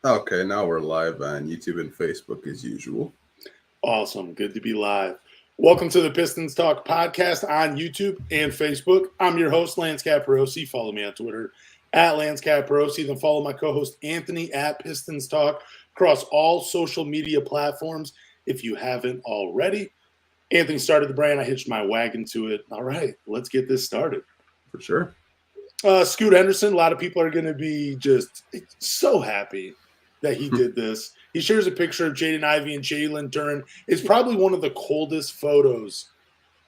Okay, now we're live on YouTube and Facebook as usual. Awesome. Good to be live. Welcome to the Pistons Talk Podcast on YouTube and Facebook. I'm your host, Lance Caparosi. Follow me on Twitter at Lance Caparosi. Then follow my co-host, Anthony, at Pistons Talk across all social media platforms if you haven't already. Anthony started the brand. I hitched my wagon to it. All right, let's get this started. For sure. Scoot Henderson, a lot of people are going to be just so happy that he did this. He shares a picture of Jaden Ivey and Jalen Duren. It's probably one of the coldest photos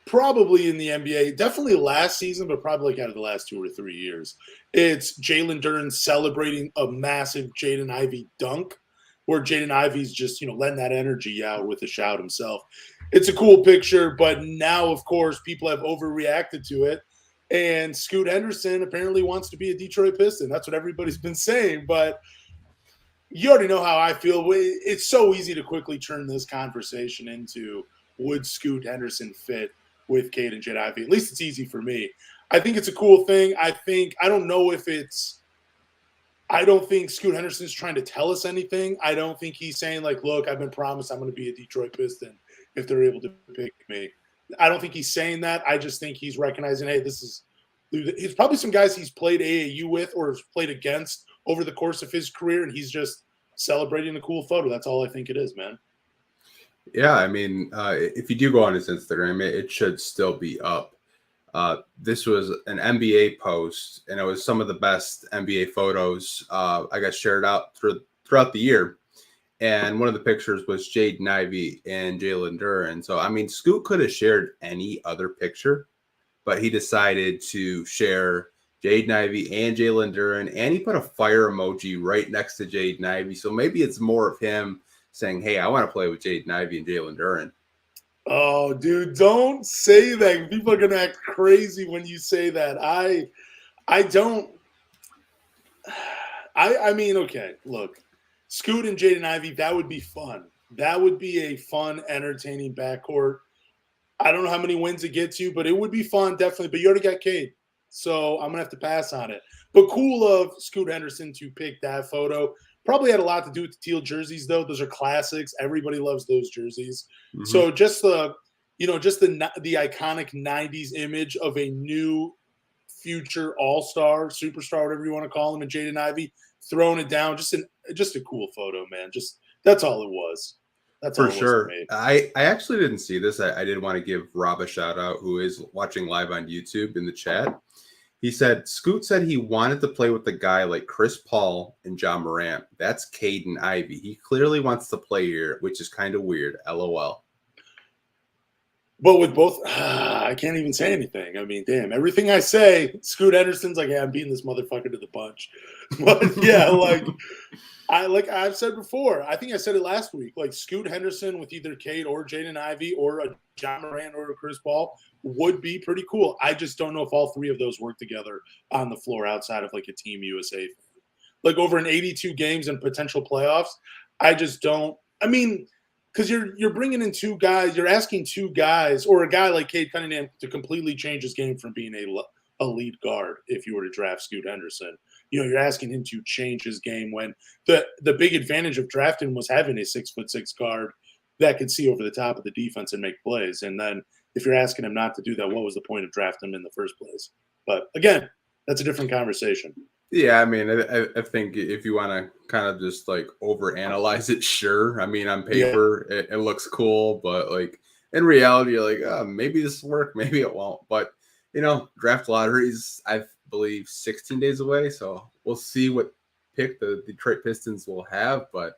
probably in the NBA. Definitely last season, but probably like out of the last 2 or 3 years. It's Jalen Duren celebrating a massive Jaden Ivey dunk where Jaden Ivey's just, letting that energy out with a shout himself. It's a cool picture, but now, of course, people have overreacted to it. And Scoot Henderson apparently wants to be a Detroit Piston. That's what everybody's been saying. But you already know how I feel. It's so easy to quickly turn this conversation into would Scoot Henderson fit with Cade and Jaden Ivey? At least it's easy for me. I think it's a cool thing. I don't think Scoot Henderson's trying to tell us anything. I don't think he's saying, like, look, I've been promised I'm going to be a Detroit Piston if they're able to pick me. I don't think he's saying that. I just think he's recognizing, hey, he's probably some guys he's played AAU with or has played against over the course of his career, and he's just celebrating a cool photo. That's all I think it is, man. Yeah, I mean, if you do go on his Instagram, it should still be up. This was an NBA post, and it was some of the best NBA photos I got shared out throughout the year. And one of the pictures was Jaden Ivey and Jalen Duren. So, I mean, Scoot could have shared any other picture, but he decided to share Jaden Ivey and Jalen Duren, and he put a fire emoji right next to Jaden Ivey. So maybe it's more of him saying, hey, I want to play with Jaden Ivey and Jalen Duren. Oh, dude, don't say that. People are going to act crazy when you say that. I mean, okay, look. Scoot and Jaden Ivey, that would be fun. That would be a fun, entertaining backcourt. I don't know how many wins it gets you, but it would be fun, definitely. But you already got Cade, so I'm going to have to pass on it. But cool of Scoot Henderson to pick that photo. Probably had a lot to do with the teal jerseys, though. Those are classics. Everybody loves those jerseys. Mm-hmm. So just the iconic 90s image of a new future all-star, superstar, whatever you want to call him, and Jaden Ivey, throwing it down. Just a cool photo, man. Just that's all it was. That's for sure. I actually didn't see this. I did want to give Rob a shout out, who is watching live on YouTube in the chat. He said, Scoot said he wanted to play with a guy like Chris Paul and John Morant. That's Caden Ivey. He clearly wants to play here, which is kind of weird. LOL. But with both, I can't even say anything. I mean, damn, everything I say, Scoot Henderson's like, yeah, I'm beating this motherfucker to the punch. But yeah, like I've said before, I think I said it last week, like Scoot Henderson with either Cade or Jaden Ivey or a John Morant or a Chris Paul would be pretty cool. I just don't know if all three of those work together on the floor outside of like a Team USA. Like over an 82 games and potential playoffs, I just don't. I mean, because you're bringing in two guys, you're asking two guys or a guy like Cade Cunningham to completely change his game from being a lead guard if you were to draft Scoot Henderson. You're asking him to change his game when the big advantage of drafting was having a 6'6" guard that could see over the top of the defense and make plays. And then if you're asking him not to do that, what was the point of drafting him in the first place? But again, that's a different conversation. Yeah, I mean, I think if you want to kind of just like overanalyze it, sure. I mean, on paper, it looks cool, but like in reality, you're like, oh, maybe this will work, maybe it won't. But, draft lotteries, I believe 16 days away. So we'll see what pick the Detroit Pistons will have. But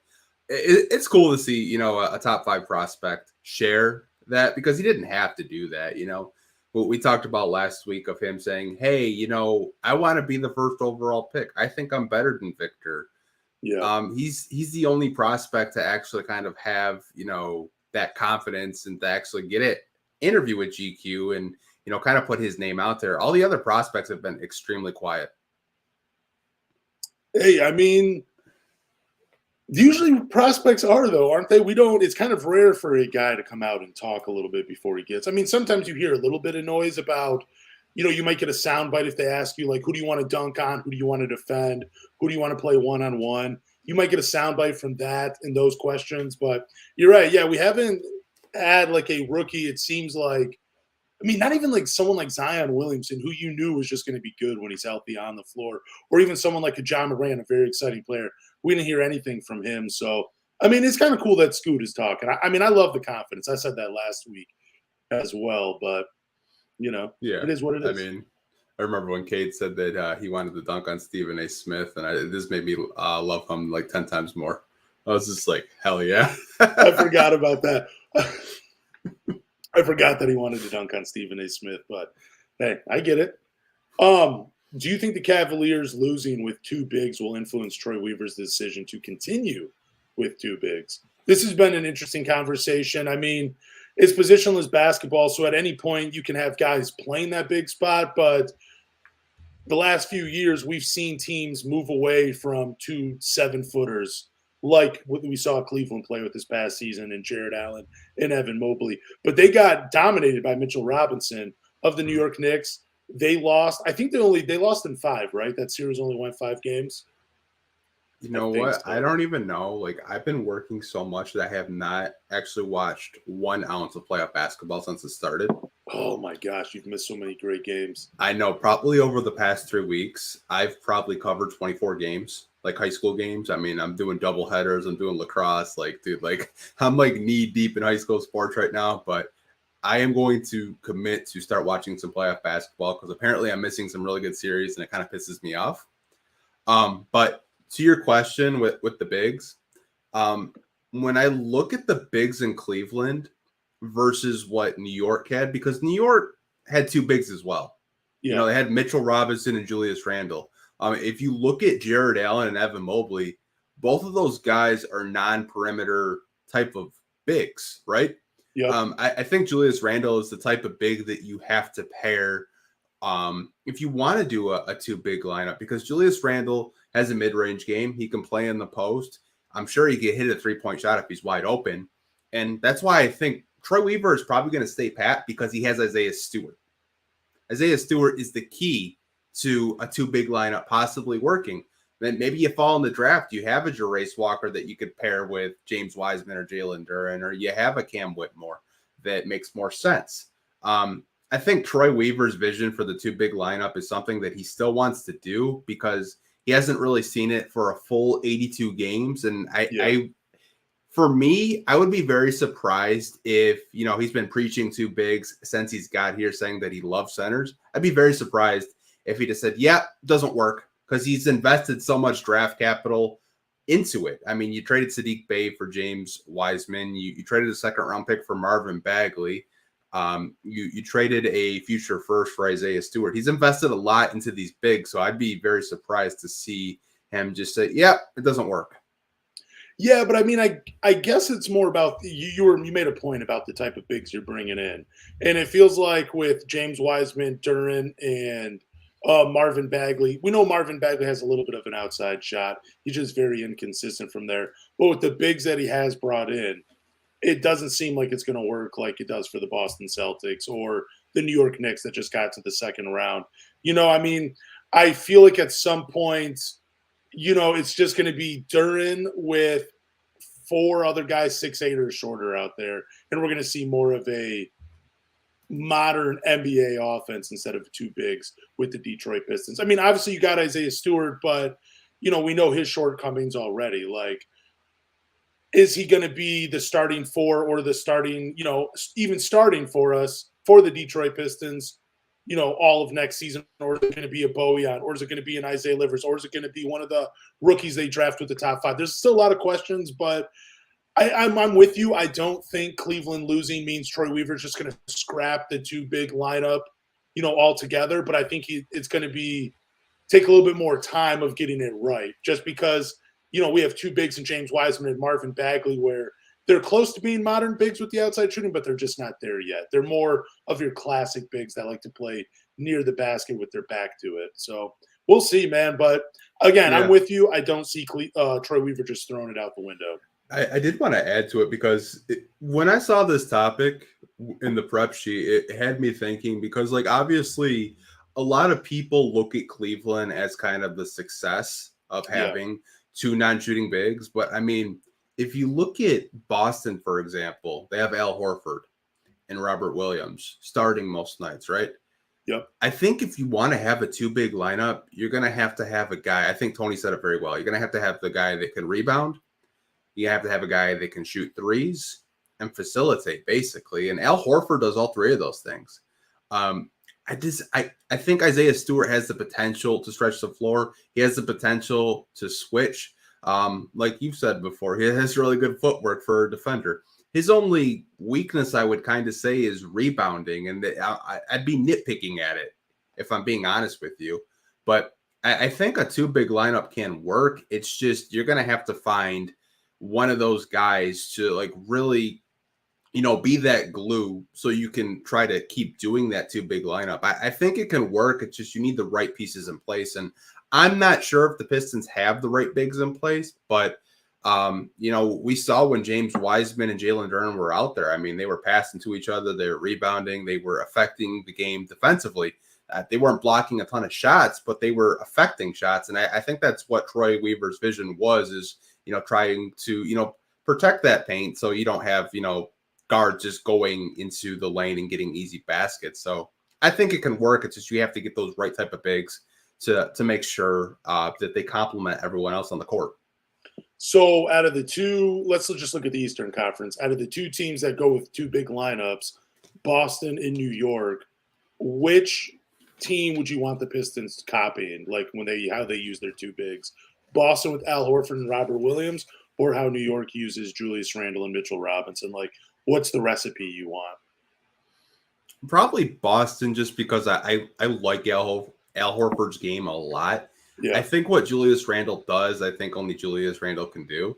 it's cool to see, a top 5 prospect share that because he didn't have to do that, What we talked about last week of him saying, hey, I want to be the first overall pick. I think I'm better than Victor. Yeah. He's the only prospect to actually kind of have, that confidence and to actually get it interview with GQ and, kind of put his name out there. All the other prospects have been extremely quiet. Hey, I mean, usually prospects are, though, aren't they? It's kind of rare for a guy to come out and talk a little bit before he gets. I mean, sometimes you hear a little bit of noise about, you might get a soundbite if they ask you, like, who do you want to dunk on? Who do you want to defend? Who do you want to play one-on-one? you might get a soundbite from that and those questions. But you're right. Yeah, we haven't had like a rookie. It seems like, I mean, not even like someone like Zion Williamson, who you knew was just going to be good when he's healthy on the floor, or even someone like a John Moran, a very exciting player. We didn't hear anything from him. So, I mean, it's kind of cool that Scoot is talking. I mean, I love the confidence. I said that last week as well, but, Yeah, it is what it is. I mean, I remember when Cade said that he wanted to dunk on Stephen A. Smith, and this made me love him like 10 times more. I was just like, hell yeah. I forgot about that. I forgot that he wanted to dunk on Stephen A. Smith, but hey, I get it. Do you think the Cavaliers losing with two bigs will influence Troy Weaver's decision to continue with two bigs? This has been an interesting conversation. I mean, it's positionless basketball, so at any point you can have guys playing that big spot, but the last few years we've seen teams move away from 2 7-footers like what we saw Cleveland play with this past season and Jared Allen and Evan Mobley. But they got dominated by Mitchell Robinson of the New York Knicks. They lost. I think they lost in 5, right? That series only went 5 games. You know what? I don't even know. Like, I've been working so much that I have not actually watched 1 ounce of playoff basketball since it started. Oh my gosh, you've missed so many great games. I know. Probably over the past 3 weeks, I've probably covered 24 games, like high school games. I mean, I'm doing double headers. I'm doing lacrosse. Like, dude, like I'm like knee deep in high school sports right now. But I am going to commit to start watching some playoff basketball because apparently I'm missing some really good series and it kind of pisses me off. But to your question with the bigs, when I look at the bigs in Cleveland versus what New York had, because New York had 2 bigs as well. Yeah. You know, they had Mitchell Robinson and Julius Randle. If you look at Jared Allen and Evan Mobley, both of those guys are non-perimeter type of bigs, right? Yeah. I think Julius Randle is the type of big that you have to pair if you want to do a 2 big lineup, because Julius Randle has a mid-range game. He can play in the post. I'm sure he can hit a 3-point shot if he's wide open. And that's why I think Troy Weaver is probably going to stay pat because he has Isaiah Stewart. Isaiah Stewart is the key to a 2 big lineup possibly working. Then maybe you fall in the draft. You have a Jarace Walker that you could pair with James Wiseman or Jalen Duren, or you have a Cam Whitmore that makes more sense. I think Troy Weaver's vision for the 2 big lineup is something that he still wants to do because he hasn't really seen it for a full 82 games. And for me, I would be very surprised if, you know, he's been preaching 2 bigs since he's got here, saying that he loves centers. I'd be very surprised if he just said, yeah, doesn't work, because he's invested so much draft capital into it. I mean, you traded Sadiq Bey for James Wiseman. You traded a 2nd-round pick for Marvin Bagley. You traded a future first for Isaiah Stewart. He's invested a lot into these bigs, so I'd be very surprised to see him just say, yeah, it doesn't work. Yeah, but I mean, I guess it's more about you made a point about the type of bigs you're bringing in. And it feels like with James Wiseman, Duren, and Marvin Bagley, we know Marvin Bagley has a little bit of an outside shot. He's just very inconsistent from there. But with the bigs that he has brought in, it doesn't seem like it's going to work like it does for the Boston Celtics or the New York Knicks that just got to the 2nd round. You know, I mean, I feel like at some point, you know, it's just going to be Duren with 4 other guys 6'8" or shorter out there, and we're going to see more of a modern NBA offense instead of 2 bigs with the Detroit Pistons. I mean, obviously you got Isaiah Stewart, but, you know, we know his shortcomings already. Like, is he going to be the starting 4 or the starting, you know, even starting for us for the Detroit Pistons, you know, all of next season? Or is it going to be a Bojan? Or is it going to be an Isaiah Livers? Or is it going to be one of the rookies they draft with the top 5? There's still a lot of questions, but I'm with you. I don't think Cleveland losing means Troy Weaver's just going to scrap the 2 big lineup, you know, altogether. But I think it's going to take a little bit more time of getting it right, just because, you know, we have 2 bigs in James Wiseman and Marvin Bagley where they're close to being modern bigs with the outside shooting, but they're just not there yet. They're more of your classic bigs that like to play near the basket with their back to it. So we'll see, man. But again, I'm with you. I don't see Troy Weaver just throwing it out the window. I did want to add to it because when I saw this topic in the prep sheet, it had me thinking, because like obviously a lot of people look at Cleveland as kind of the success of having two non-shooting bigs. But I mean, if you look at Boston, for example, they have Al Horford and Robert Williams starting most nights, right? Yep. I think if you want to have a two big lineup, you're going to have a guy. I think Tony said it very well. You're going to have the guy that can rebound. You have to have a guy that can shoot threes and facilitate, basically. And Al Horford does all three of those things. I think Isaiah Stewart has the potential to stretch the floor. He has the potential to switch. Like you've said before, he has really good footwork for a defender. His only weakness, I would kind of say, is rebounding, and I'd be nitpicking at it if I'm being honest with you. But I think a two big lineup can work. It's just you're going to have to find one of those guys to like really, be that glue so you can try to keep doing that two big lineup. I think it can work. It's just you need the right pieces in place. And I'm not sure if the Pistons have the right bigs in place, but we saw when James Wiseman and Jalen Duren were out there. I mean, they were passing to each other. They were rebounding. They were affecting the game defensively. They weren't blocking a ton of shots, but they were affecting shots. And I think that's what Troy Weaver's vision is trying to, protect that paint so you don't have, guards just going into the lane and getting easy baskets. So I think it can work. It's just you have to get those right type of bigs to make sure that they complement everyone else on the court. So out of the two, let's just look at the Eastern Conference. Out of the two teams that go with two big lineups, Boston and New York, which team would you want the Pistons copying? Like how they use their two bigs? Boston with Al Horford and Robert Williams, or how New York uses Julius Randle and Mitchell Robinson? Like, what's the recipe you want? Probably Boston, just because I like Al Horford's game a lot. Yeah. I think what Julius Randle does, I think only Julius Randle can do,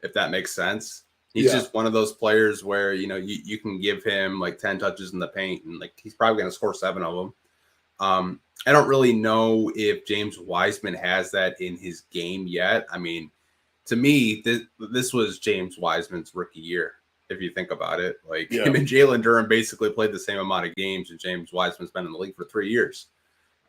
if that makes sense. He's just one of those players where, you can give him like 10 touches in the paint and like he's probably going to score 7 of them. I don't really know if James Wiseman has that in his game yet. I mean, to me, this was James Wiseman's rookie year, if you think about it. Like him and Jalen Duren basically played the same amount of games, and James Wiseman's been in the league for 3 years.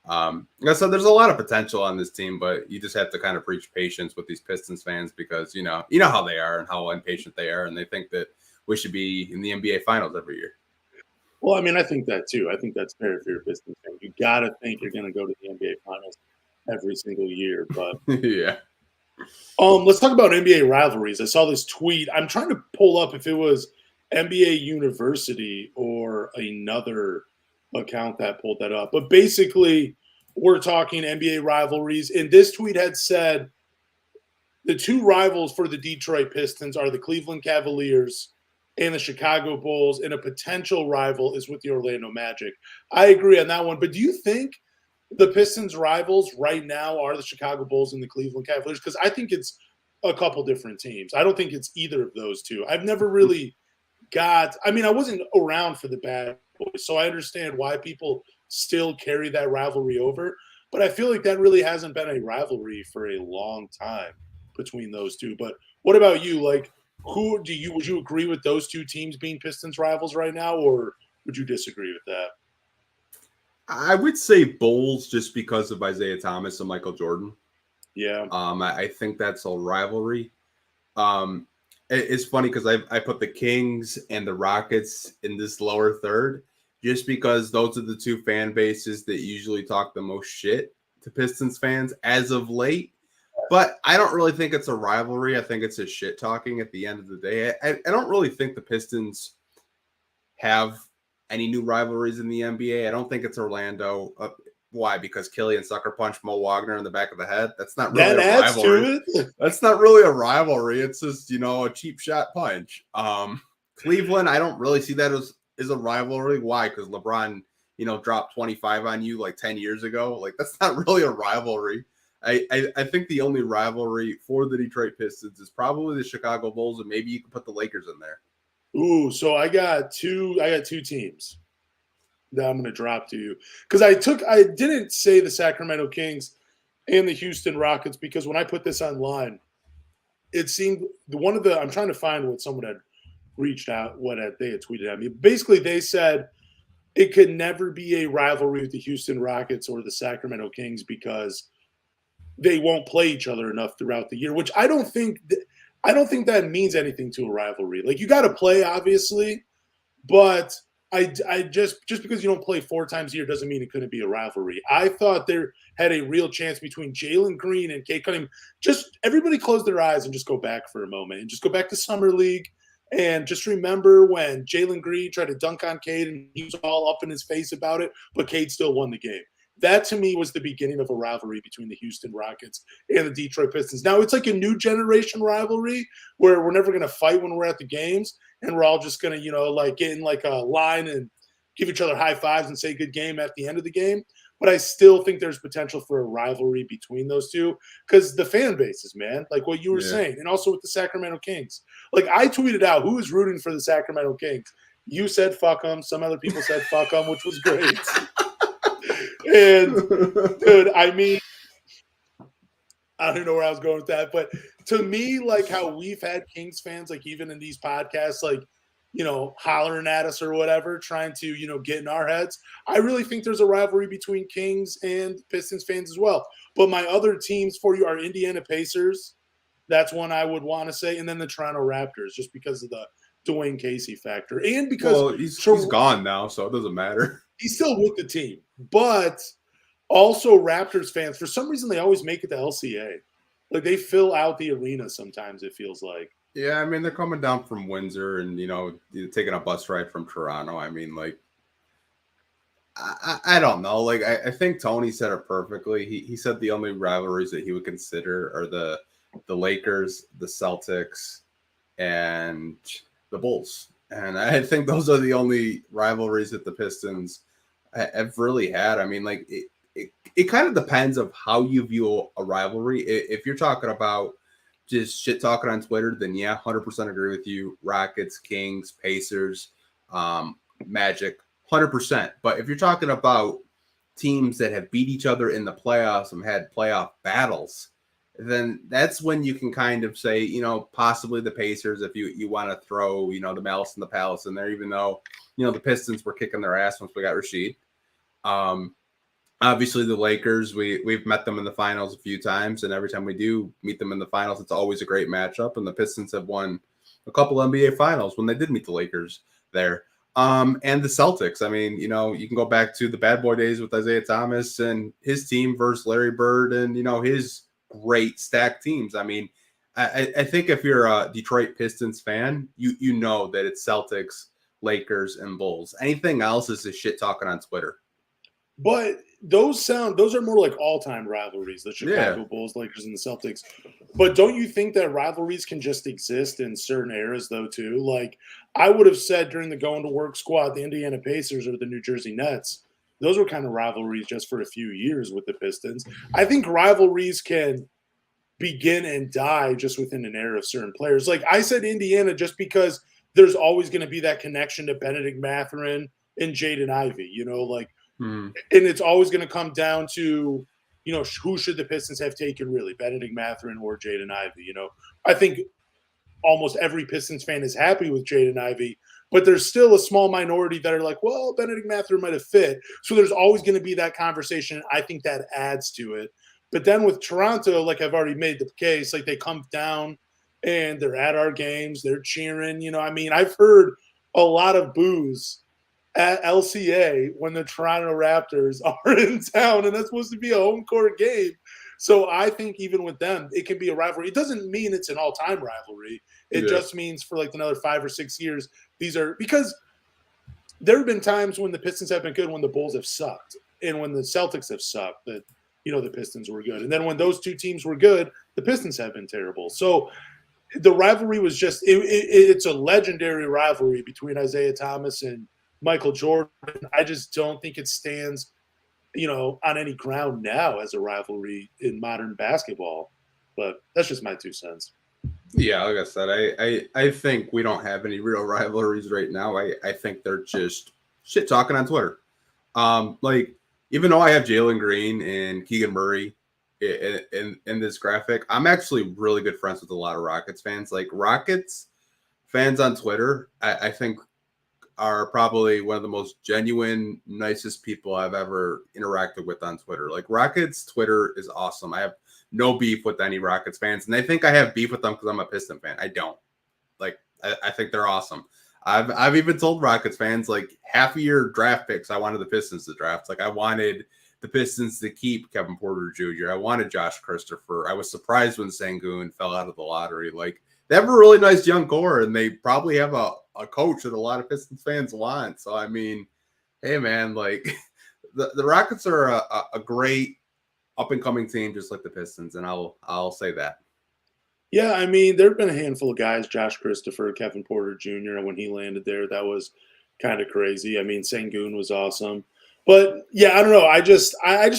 So there's a lot of potential on this team, but you just have to kind of preach patience with these Pistons fans because, you know how they are and how impatient they are. And they think that we should be in the NBA finals every year. Well, I mean, I think that too. I think that's fair for your Pistons fan. You got to think you're going to go to the NBA finals every single year, but yeah. Let's talk about NBA rivalries. I saw this tweet. I'm trying to pull up if it was NBA University or another account that pulled that up. But basically, we're talking NBA rivalries. And this tweet had said the two rivals for the Detroit Pistons are the Cleveland Cavaliers and the Chicago Bulls, and a potential rival is with the Orlando Magic. I agree on that one. But do you think the Pistons' rivals right now are the Chicago Bulls and the Cleveland Cavaliers? Because I think it's a couple different teams. I don't think it's either of those two. I've never really I wasn't around for the Bad Boys, so I understand why people still carry that rivalry over. But I feel like that really hasn't been a rivalry for a long time between those two. But what about you? Like, would you agree with those two teams being Pistons rivals right now, or would you disagree with that? I would say Bulls just because of Isaiah Thomas and Michael Jordan. Yeah. I think that's a rivalry. It's funny because I put the Kings and the Rockets in this lower third just because those are the two fan bases that usually talk the most shit to Pistons fans as of late. But I don't really think it's a rivalry. I think it's a shit talking at the end of the day. I don't really think the Pistons have any new rivalries in the NBA. I don't think it's Orlando. Why? Because Killian sucker punched Mo Wagner in the back of the head? That's not really a rivalry. That's not really a rivalry. It's just, a cheap shot punch. Cleveland, I don't really see that as a rivalry. Why? Because LeBron, dropped 25 on you like 10 years ago. Like, that's not really a rivalry. I think the only rivalry for the Detroit Pistons is probably the Chicago Bulls, and maybe you can put the Lakers in there. Ooh, so I got two teams that I'm going to drop to you. Because I didn't say the Sacramento Kings and the Houston Rockets because when I put this online, it seemed I'm trying to find what someone had reached out, they had tweeted at me. Basically, they said it could never be a rivalry with the Houston Rockets or the Sacramento Kings because they won't play each other enough throughout the year, which I don't think that means anything to a rivalry. Like, you got to play, obviously, but I just because you don't play 4 times a year doesn't mean it couldn't be a rivalry. I thought there had a real chance between Jalen Green and Cade Cunningham. Just everybody close their eyes and just go back for a moment and just go back to Summer League and just remember when Jalen Green tried to dunk on Cade and he was all up in his face about it, but Cade still won the game. That, to me, was the beginning of a rivalry between the Houston Rockets and the Detroit Pistons. Now, it's like a new generation rivalry where we're never going to fight when we're at the games, and we're all just going to, like, get in, like, a line and give each other high fives and say good game at the end of the game. But I still think there's potential for a rivalry between those two because the fan bases, man, like what you were saying, and also with the Sacramento Kings. Like, I tweeted out, who is rooting for the Sacramento Kings? You said fuck them. Some other people said fuck them, which was great. And, dude, I mean, I don't even know where I was going with that. But to me, like how we've had Kings fans, like even in these podcasts, like, hollering at us or whatever, trying to, get in our heads. I really think there's a rivalry between Kings and Pistons fans as well. But my other teams for you are Indiana Pacers. That's one I would want to say. And then the Toronto Raptors, just because of the Dwayne Casey factor. And because he's gone now, so it doesn't matter. He's still with the team. But also Raptors fans, for some reason, they always make it to LCA. Like, they fill out the arena sometimes, it feels like. Yeah, I mean, they're coming down from Windsor and, taking a bus ride from Toronto. I mean, like, I don't know. Like, I think Tony said it perfectly. He said the only rivalries that he would consider are the Lakers, the Celtics, and the Bulls. And I think those are the only rivalries that the Pistons have really had. I mean, like, it kind of depends of how you view a rivalry. If you're talking about just shit talking on Twitter, then yeah, 100% agree with you. Rockets, Kings, Pacers, Magic, 100%. But if you're talking about teams that have beat each other in the playoffs and had playoff battles, then that's when you can kind of say, possibly the Pacers, if you want to throw, the Malice and the Palace in there, even though, the Pistons were kicking their ass once we got Rasheed. Obviously, the Lakers, we've met them in the finals a few times, and every time we do meet them in the finals, it's always a great matchup. And the Pistons have won a couple NBA finals when they did meet the Lakers there. And the Celtics, I mean, you can go back to the bad boy days with Isaiah Thomas and his team versus Larry Bird and, his great stacked teams. I mean, I think if you're a Detroit Pistons fan, you know that it's Celtics, Lakers, and Bulls. Anything else is just shit talking on Twitter. But those are more like all-time rivalries, the Chicago Bulls, Lakers, and the Celtics. But don't you think that rivalries can just exist in certain eras, though, too? Like, I would have said during the going to work squad, the Indiana Pacers or the New Jersey Nets, those were kind of rivalries just for a few years with the Pistons. I think rivalries can begin and die just within an era of certain players. Like, I said Indiana just because there's always going to be that connection to Benedict Mathurin and Jaden Ivey, and it's always going to come down to, who should the Pistons have taken really, Benedict Mathurin or Jaden Ivey? I think almost every Pistons fan is happy with Jaden Ivey, but there's still a small minority that are like, well, Benedict Mathurin might have fit. So there's always going to be that conversation. I think that adds to it. But then with Toronto, like I've already made the case, like they come down and they're at our games, they're cheering. I've heard a lot of boos at LCA when the Toronto Raptors are in town, and that's supposed to be a home court game. So I think even with them, it can be a rivalry. It doesn't mean it's an all-time rivalry. It just means for like another 5 or 6 years, these are – because there have been times when the Pistons have been good, when the Bulls have sucked, and when the Celtics have sucked, that, the Pistons were good. And then when those two teams were good, the Pistons have been terrible. So the rivalry was just – it's a legendary rivalry between Isaiah Thomas and Michael Jordan. I just don't think it stands, on any ground now as a rivalry in modern basketball. But that's just my 2 cents. Yeah, like I said, I think we don't have any real rivalries right now. I think they're just shit talking on Twitter. Like, even though I have Jalen Green and Keegan Murray in this graphic, I'm actually really good friends with a lot of Rockets fans. Like, Rockets fans on Twitter, I think are probably one of the most genuine, nicest people I've ever interacted with on Twitter. Like, Rockets Twitter is awesome. I have no beef with any Rockets fans. And they think I have beef with them because I'm a Piston fan. I don't. Like, I think they're awesome. I've even told Rockets fans, like, half of your draft picks, I wanted the Pistons to draft. Like, I wanted the Pistons to keep Kevin Porter Jr. I wanted Josh Christopher. I was surprised when Sengun fell out of the lottery. Like, they have a really nice young core, and they probably have a coach that a lot of Pistons fans want. So, I mean, hey, man, like, the Rockets are a great up-and-coming team, just like the Pistons, and I'll say that. Yeah, I mean, there have been a handful of guys, Josh Christopher, Kevin Porter Jr., and when he landed there, that was kind of crazy. I mean, Sengun was awesome. But, yeah, I don't know. I just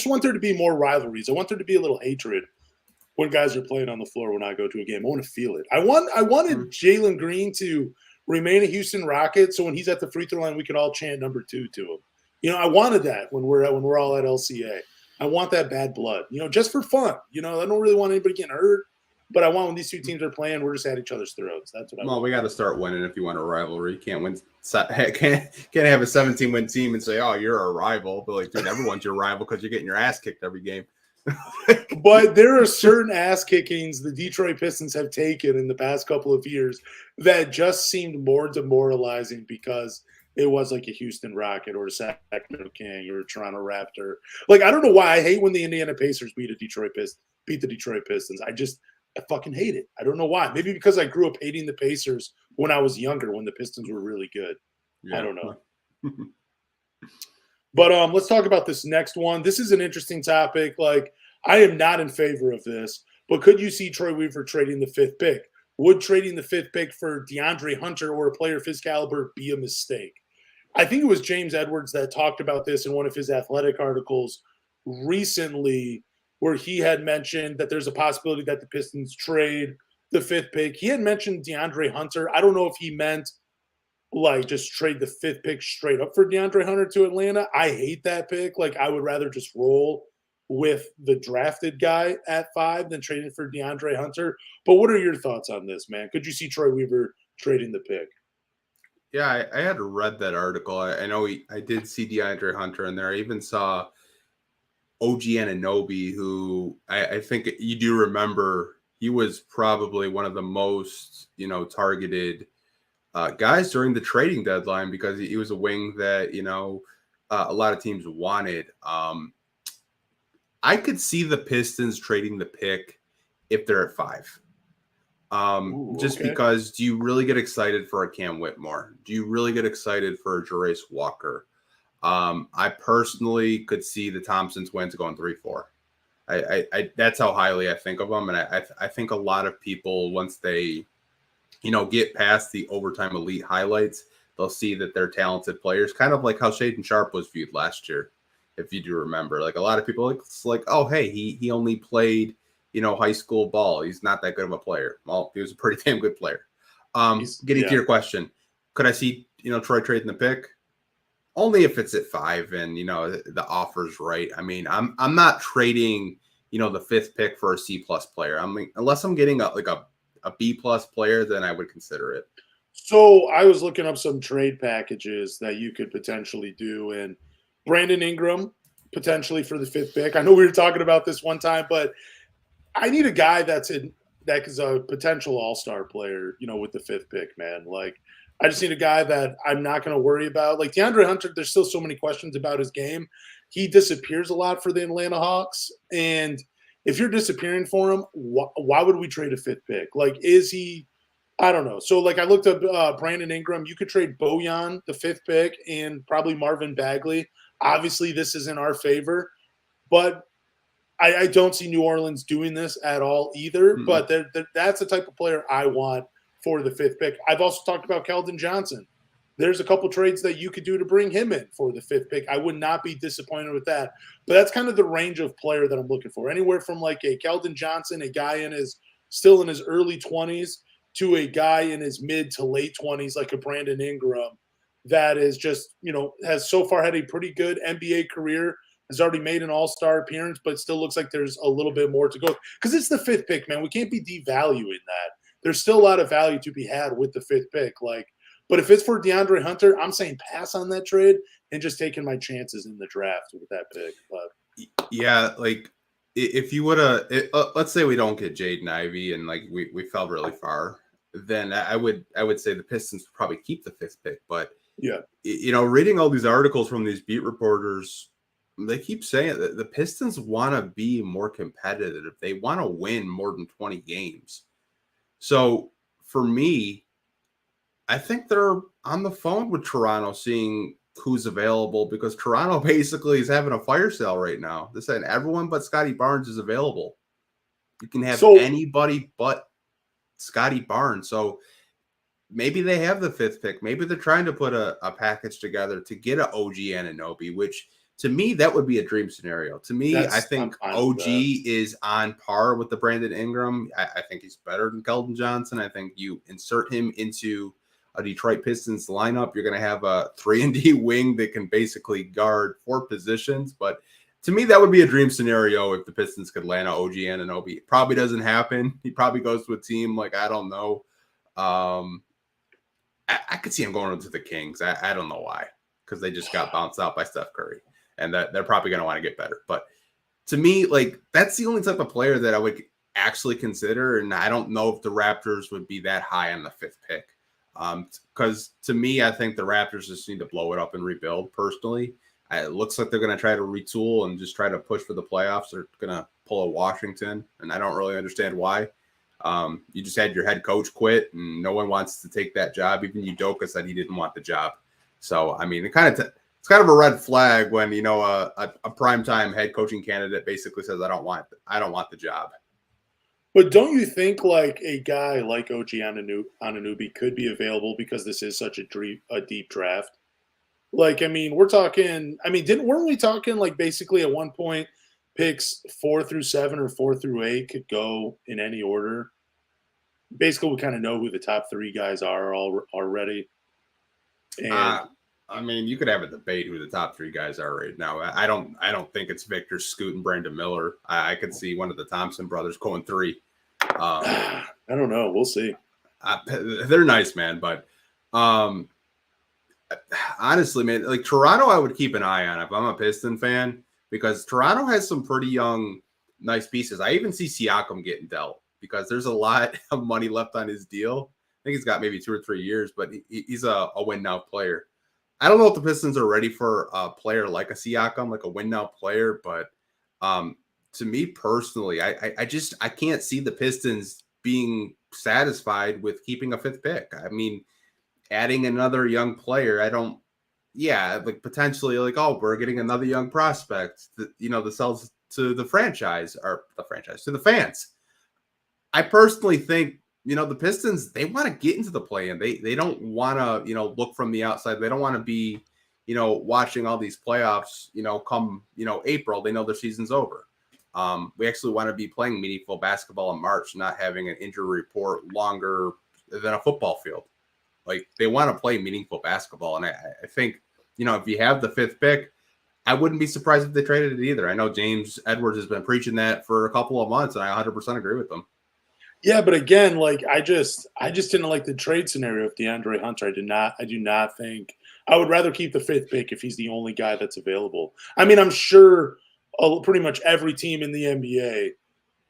want there to be more rivalries. I want there to be a little hatred when guys are playing on the floor when I go to a game. I want to feel it. I wanted Jalen Green to remain a Houston Rocket, so when he's at the free throw line, we could all chant number 2 to him. You know, I wanted that when we're all at LCA. I want that bad blood, you know, just for fun. You know, I don't really want anybody getting hurt. But I want when these two teams are playing, we're just at each other's throats. That's what I want. Well, we got to start winning if you want a rivalry. You can't win. Can't have a 17-win team and say, "Oh, you're a rival." But like, dude, everyone's your rival because you're getting your ass kicked every game. But there are certain ass kickings the Detroit Pistons have taken in the past couple of years that just seemed more demoralizing because it was like a Houston Rocket or a Sacramento King or a Toronto Raptor. Like, I don't know why I hate when the Indiana Pacers beat the Detroit Pistons. I fucking hate it. I don't know why. Maybe because I grew up hating the Pacers when I was younger, when the Pistons were really good. Yeah. I don't know. But let's talk about this next one. This is an interesting topic. Like, I am not in favor of this, but could you see Troy Weaver trading the 5th pick? Would trading the 5th pick for DeAndre Hunter or a player of his caliber be a mistake? I think it was James Edwards that talked about this in one of his Athletic articles recently, where he had mentioned that there's a possibility that the Pistons trade the 5th pick. He had mentioned DeAndre Hunter. I don't know if he meant like just trade the 5th pick straight up for DeAndre Hunter to Atlanta. I hate that pick. Like, I would rather just roll with the drafted guy at 5 than trading for DeAndre Hunter. But what are your thoughts on this, man? Could you see Troy Weaver trading the pick? Yeah, I had read that article. I know I did see DeAndre Hunter in there. I even saw OG Anunoby, who I think you do remember, he was probably one of the most, targeted guys during the trading deadline because he was a wing that, a lot of teams wanted. I could see the Pistons trading the pick if they're at 5. Because do you really get excited for a Cam Whitmore? Do you really get excited for a Jarace Walker? I personally could see the Thompson twins going 3-4. I that's how highly I think of them, and I think a lot of people, once they, get past the overtime elite highlights, they'll see that they're talented players, kind of like how Shaedon Sharpe was viewed last year, if you do remember. Like, a lot of people, it's like, oh, hey, he only played, high school ball. He's not that good of a player. Well, he was a pretty damn good player. Getting to your question, could I see, Troy trading the pick? Only if it's at 5 and, the offer's right. I mean, I'm not trading, the 5th pick for a C+ player. I mean, unless I'm getting a B+ player, then I would consider it. So I was looking up some trade packages that you could potentially do, and Brandon Ingram potentially for the 5th pick. I know we were talking about this one time, but I need a guy that is a potential all-star player, with the 5th pick, man. Like, I just need a guy that I'm not going to worry about. Like DeAndre Hunter, there's still so many questions about his game. He disappears a lot for the Atlanta Hawks. And if you're disappearing for him, why would we trade a 5th pick? Like, is he – I don't know. So, like, I looked up Brandon Ingram. You could trade Bojan, the 5th pick, and probably Marvin Bagley. Obviously, this is in our favor. But I don't see New Orleans doing this at all either. Mm-hmm. But that's the type of player I want for the 5th pick. I've also talked about Keldon Johnson. There's a couple trades that you could do to bring him in for the 5th pick. I would not be disappointed with that. But that's kind of the range of player that I'm looking for. Anywhere from like a Keldon Johnson, a guy still in his early 20s, to a guy in his mid to late 20s, like a Brandon Ingram, that is just, has so far had a pretty good NBA career, has already made an all-star appearance, but still looks like there's a little bit more to go. Because it's the 5th pick, man. We can't be devaluing that. There's still a lot of value to be had with the 5th pick. But if it's for DeAndre Hunter, I'm saying pass on that trade and just taking my chances in the draft with that pick. But yeah, like if you would have, let's say we don't get Jaden Ivey and like we fell really far, then I would say the Pistons would probably keep the 5th pick. But Yeah. Reading all these articles from these beat reporters, they keep saying that the Pistons want to be more competitive. They want to win more than 20 games. So for me, I think they're on the phone with Toronto seeing who's available, because Toronto basically is having a fire sale right now. They said everyone but Scotty Barnes is available. You can have anybody but Scotty Barnes. So maybe they have the 5th pick. Maybe they're trying to put a package together to get an OG Anunoby, which to me, that would be a dream scenario. To me, I think OG is on par with the Brandon Ingram. I think he's better than Keldon Johnson. I think you insert him into a Detroit Pistons lineup, you're going to have a 3-and-D wing that can basically guard 4 positions. But to me, that would be a dream scenario if the Pistons could land an OG Anunoby. It probably doesn't happen. He probably goes to a team like, I don't know. I could see him going to the Kings. I don't know why, because they just got bounced out by Steph Curry, and that they're probably going to want to get better. But to me, like, that's the only type of player that I would actually consider, and I don't know if the Raptors would be that high on the 5th pick. Because to me, I think the Raptors just need to blow it up and rebuild. Personally, it looks like they're going to try to retool and just try to push for the playoffs. They're going to pull a Washington, and I don't really understand why. You just had your head coach quit, and no one wants to take that job. Even Udoka said he didn't want the job. So I mean, it's kind of a red flag when a primetime head coaching candidate basically says I don't want the job. But don't you think like a guy like OG Anunoby could be available because this is such a deep draft? Like, I mean, weren't we talking like basically at one point picks 4 through 7 or 4 through 8 could go in any order? Basically, we kind of know who the top 3 guys are already. And I mean, you could have a debate who the top 3 guys are right now. I don't think it's Victor, Scoot, and Brandon Miller. I could see one of the Thompson brothers going 3. I don't know. We'll see. They're nice, man. But honestly, man, like Toronto, I would keep an eye on if I'm a Piston fan, because Toronto has some pretty young, nice pieces. I even see Siakam getting dealt because there's a lot of money left on his deal. I think he's got maybe 2 or 3 years, but he's a win-now player. I don't know if the Pistons are ready for a player like a Siakam, like a win-now player, but to me personally, I can't see the Pistons being satisfied with keeping a 5th pick. I mean, adding another young player, like potentially like, oh, we're getting another young prospect that sells to the franchise to the fans. I personally think, the Pistons, they want to get into the play-in. They don't want to, look from the outside. They don't want to be, watching all these playoffs, come, April. They know their season's over. We actually want to be playing meaningful basketball in March, not having an injury report longer than a football field. Like, they want to play meaningful basketball. And I think, if you have the 5th pick, I wouldn't be surprised if they traded it either. I know James Edwards has been preaching that for a couple of months, and I 100% agree with them. Yeah, but again, like I just didn't like the trade scenario of DeAndre Hunter. I do not think I would rather keep the 5th pick if he's the only guy that's available. I mean, I'm sure pretty much every team in the NBA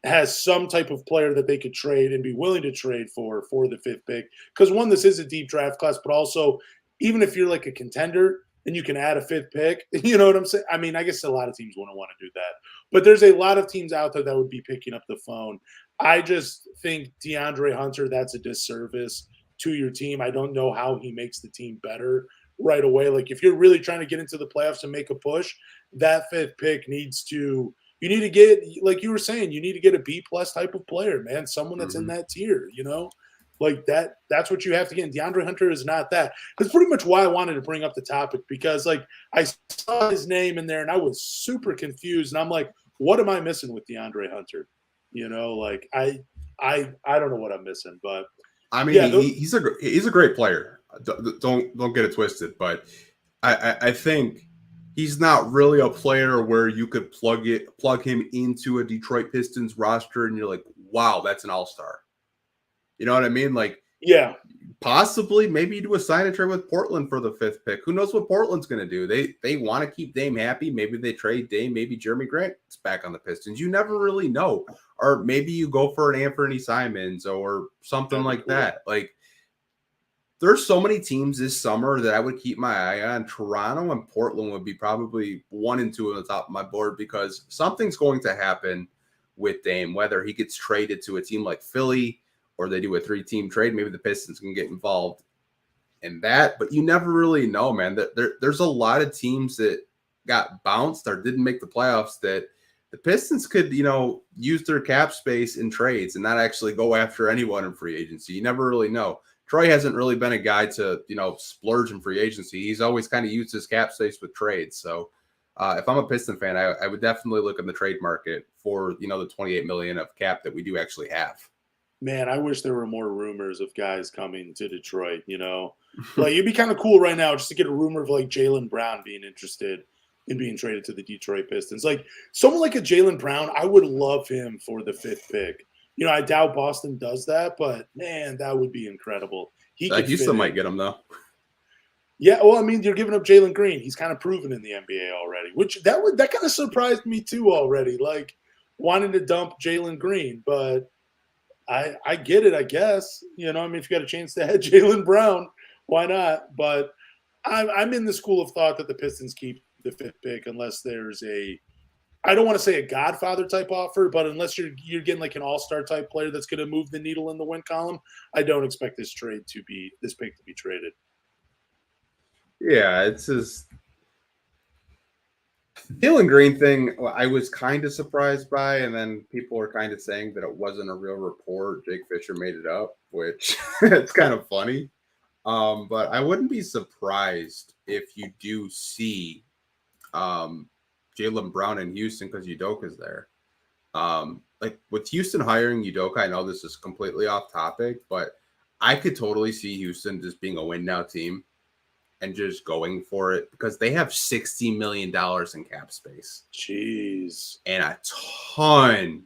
has some type of player that they could trade and be willing to trade for the 5th pick. Because one, this is a deep draft class, but also even if you're like a contender and you can add a 5th pick, you know what I'm saying? I mean, I guess a lot of teams wouldn't want to do that. But there's a lot of teams out there that would be picking up the phone. I just think DeAndre Hunter, that's a disservice to your team. I don't know how he makes the team better right away. Like, if you're really trying to get into the playoffs and make a push, that 5th pick you need to get, like you were saying, you need to get a B+ type of player, man. Someone that's in that tier, like that's what you have to get. And DeAndre Hunter is not that. That's pretty much why I wanted to bring up the topic, because like I saw his name in there and I was super confused. And I'm like, what am I missing with DeAndre Hunter? Like I don't know what I'm missing, but I mean, yeah, he's a great player. Don't get it twisted, but I think he's not really a player where you could plug him into a Detroit Pistons roster and you're like, wow, that's an all-star. You know what I mean? Like, yeah, Possibly, maybe you do a sign and trade with Portland for the 5th pick. Who knows what Portland's going to do? They want to keep Dame happy. Maybe they trade Dame. Maybe Jeremy Grant's back on the Pistons. You never really know. Or maybe you go for an Anthony Simons or something like that. Like, there's so many teams this summer that I would keep my eye on. Toronto and Portland would be probably 1 and 2 on the top of my board because something's going to happen with Dame, whether he gets traded to a team like Philly or they do a 3-team trade. Maybe the Pistons can get involved in that, but you never really know, man. There's a lot of teams that got bounced or didn't make the playoffs that the Pistons could, use their cap space in trades and not actually go after anyone in free agency. You never really know. Troy hasn't really been a guy to, splurge in free agency. He's always kind of used his cap space with trades. So if I'm a Piston fan, I would definitely look in the trade market for, the $28 million of cap that we do actually have. Man, I wish there were more rumors of guys coming to Detroit, Like, it'd be kind of cool right now just to get a rumor of, like, Jaylen Brown being interested in being traded to the Detroit Pistons. Like, someone like a Jaylen Brown, I would love him for the 5th pick. I doubt Boston does that, but, man, that would be incredible. Houston might get him, though. Yeah, well, I mean, you're giving up Jalen Green. He's kind of proven in the NBA already, which that kind of surprised me, too, already, like, wanting to dump Jalen Green, but – I get it, I guess. If you got a chance to head Jaylen Brown, why not? But I'm in the school of thought that the Pistons keep the 5th pick unless there's I don't want to say a Godfather type offer, but unless you're getting like an all-star type player that's going to move the needle in the win column, I don't expect this pick to be traded. Yeah, it's just Jalen Green thing, I was kind of surprised by, and then people were kind of saying that it wasn't a real report. Jake Fisher made it up, which it's kind of funny. But I wouldn't be surprised if you do see Jaylen Brown in Houston because Udoka's there. Like with Houston hiring Udoka, I know this is completely off topic, but I could totally see Houston just being a win now team and just going for it because they have $60 million in cap space. Jeez. And a ton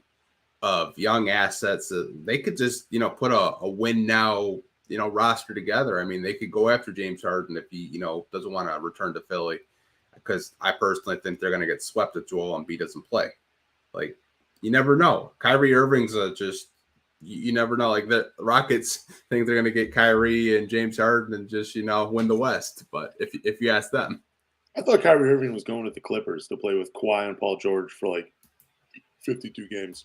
of young assets that they could just, put a win now, roster together. I mean, they could go after James Harden if he, doesn't want to return to Philly because I personally think they're going to get swept if Joel Embiid doesn't play. Like, you never know. Kyrie Irving's you never know. Like the Rockets think they're going to get Kyrie and James Harden and just, win the West. But if you ask them. I thought Kyrie Irving was going to the Clippers to play with Kawhi and Paul George for like 52 games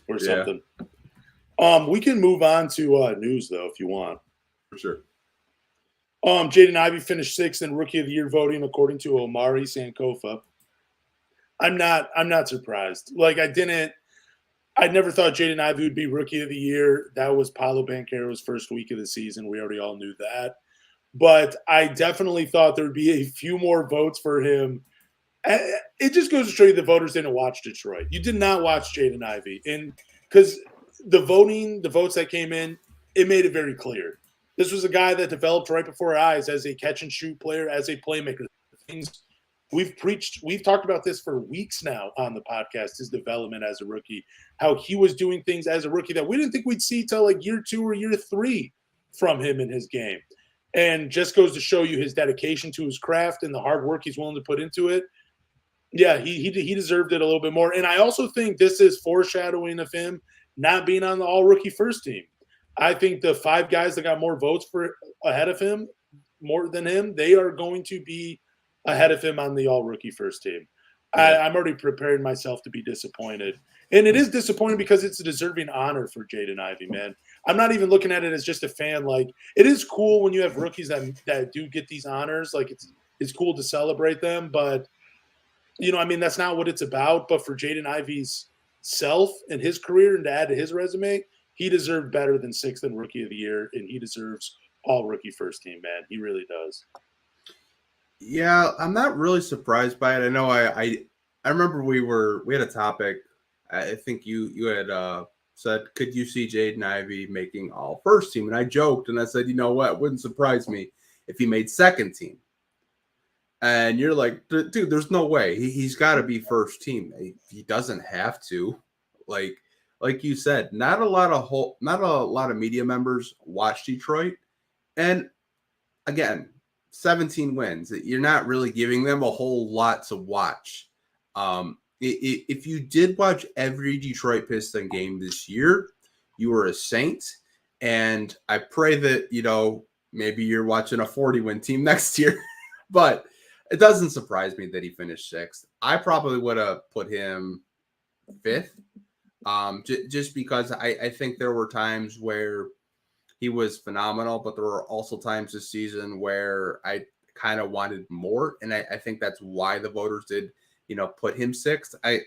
or something. We can move on to news, though, if you want. For sure. Jaden Ivey finished 6th in Rookie of the Year voting, according to Omari Sankofa. I'm not surprised. Like, I never thought Jaden Ivey would be Rookie of the Year. That was Paolo Banchero's first week of the season. We already all knew that. But I definitely thought there would be a few more votes for him. It just goes to show you the voters didn't watch Detroit. You did not watch Jaden Ivey. And because the votes that came in, it made it very clear. This was a guy that developed right before our eyes as a catch-and-shoot player, as a playmaker. We've talked about this for weeks now on the podcast, his development as a rookie, how he was doing things as a rookie that we didn't think we'd see till like year 2 or year 3 from him in his game. And just goes to show you his dedication to his craft and the hard work he's willing to put into it. Yeah, he deserved it a little bit more. And I also think this is foreshadowing of him not being on the all-rookie first team. I think the 5 guys that got more votes ahead of him, more than him, they are going to be ahead of him on the all-rookie first team. Yeah. I'm already preparing myself to be disappointed. And it is disappointing because it's a deserving honor for Jaden Ivey, man. I'm not even looking at it as just a fan. Like, it is cool when you have rookies that do get these honors. Like, it's cool to celebrate them. But, that's not what it's about. But for Jaden Ivey's self and his career and to add to his resume, he deserved better than 6th in Rookie of the Year, and he deserves all-rookie first team, man. He really does. Yeah, I'm not really surprised by it. I know I remember we had a topic. I think you had said, could you see Jaden Ivey making all first team? And I joked and I said, you know what? It wouldn't surprise me if he made second team. And you're like, dude, there's no way. He's got to be first team. He doesn't have to. Like, like you said, not a lot of media members watch Detroit. And again, 17 wins. You're not really giving them a whole lot to watch. If you did watch every Detroit Piston game this year, you were a saint. And I pray that, maybe you're watching a 40-win team next year. But it doesn't surprise me that he finished sixth. I probably would have put him fifth, just because I think there were times where he was phenomenal, but there were also times this season where I kind of wanted more. And I think that's why the voters did, put him sixth. I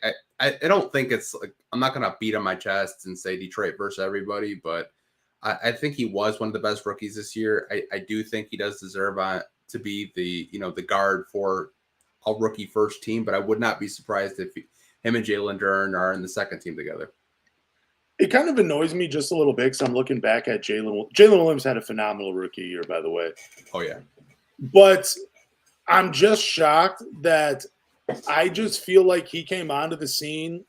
don't think it's like, I'm not going to beat on my chest and say Detroit versus everybody, but I think he was one of the best rookies this year. I do think he does deserve to be the guard for a rookie first team, but I would not be surprised if him and Jalen Duren are in the second team together. It kind of annoys me just a little bit because I'm looking back at Jalen. Jalen Williams had a phenomenal rookie year, by the way. Oh, yeah. But I'm just shocked that I just feel like he came onto the scene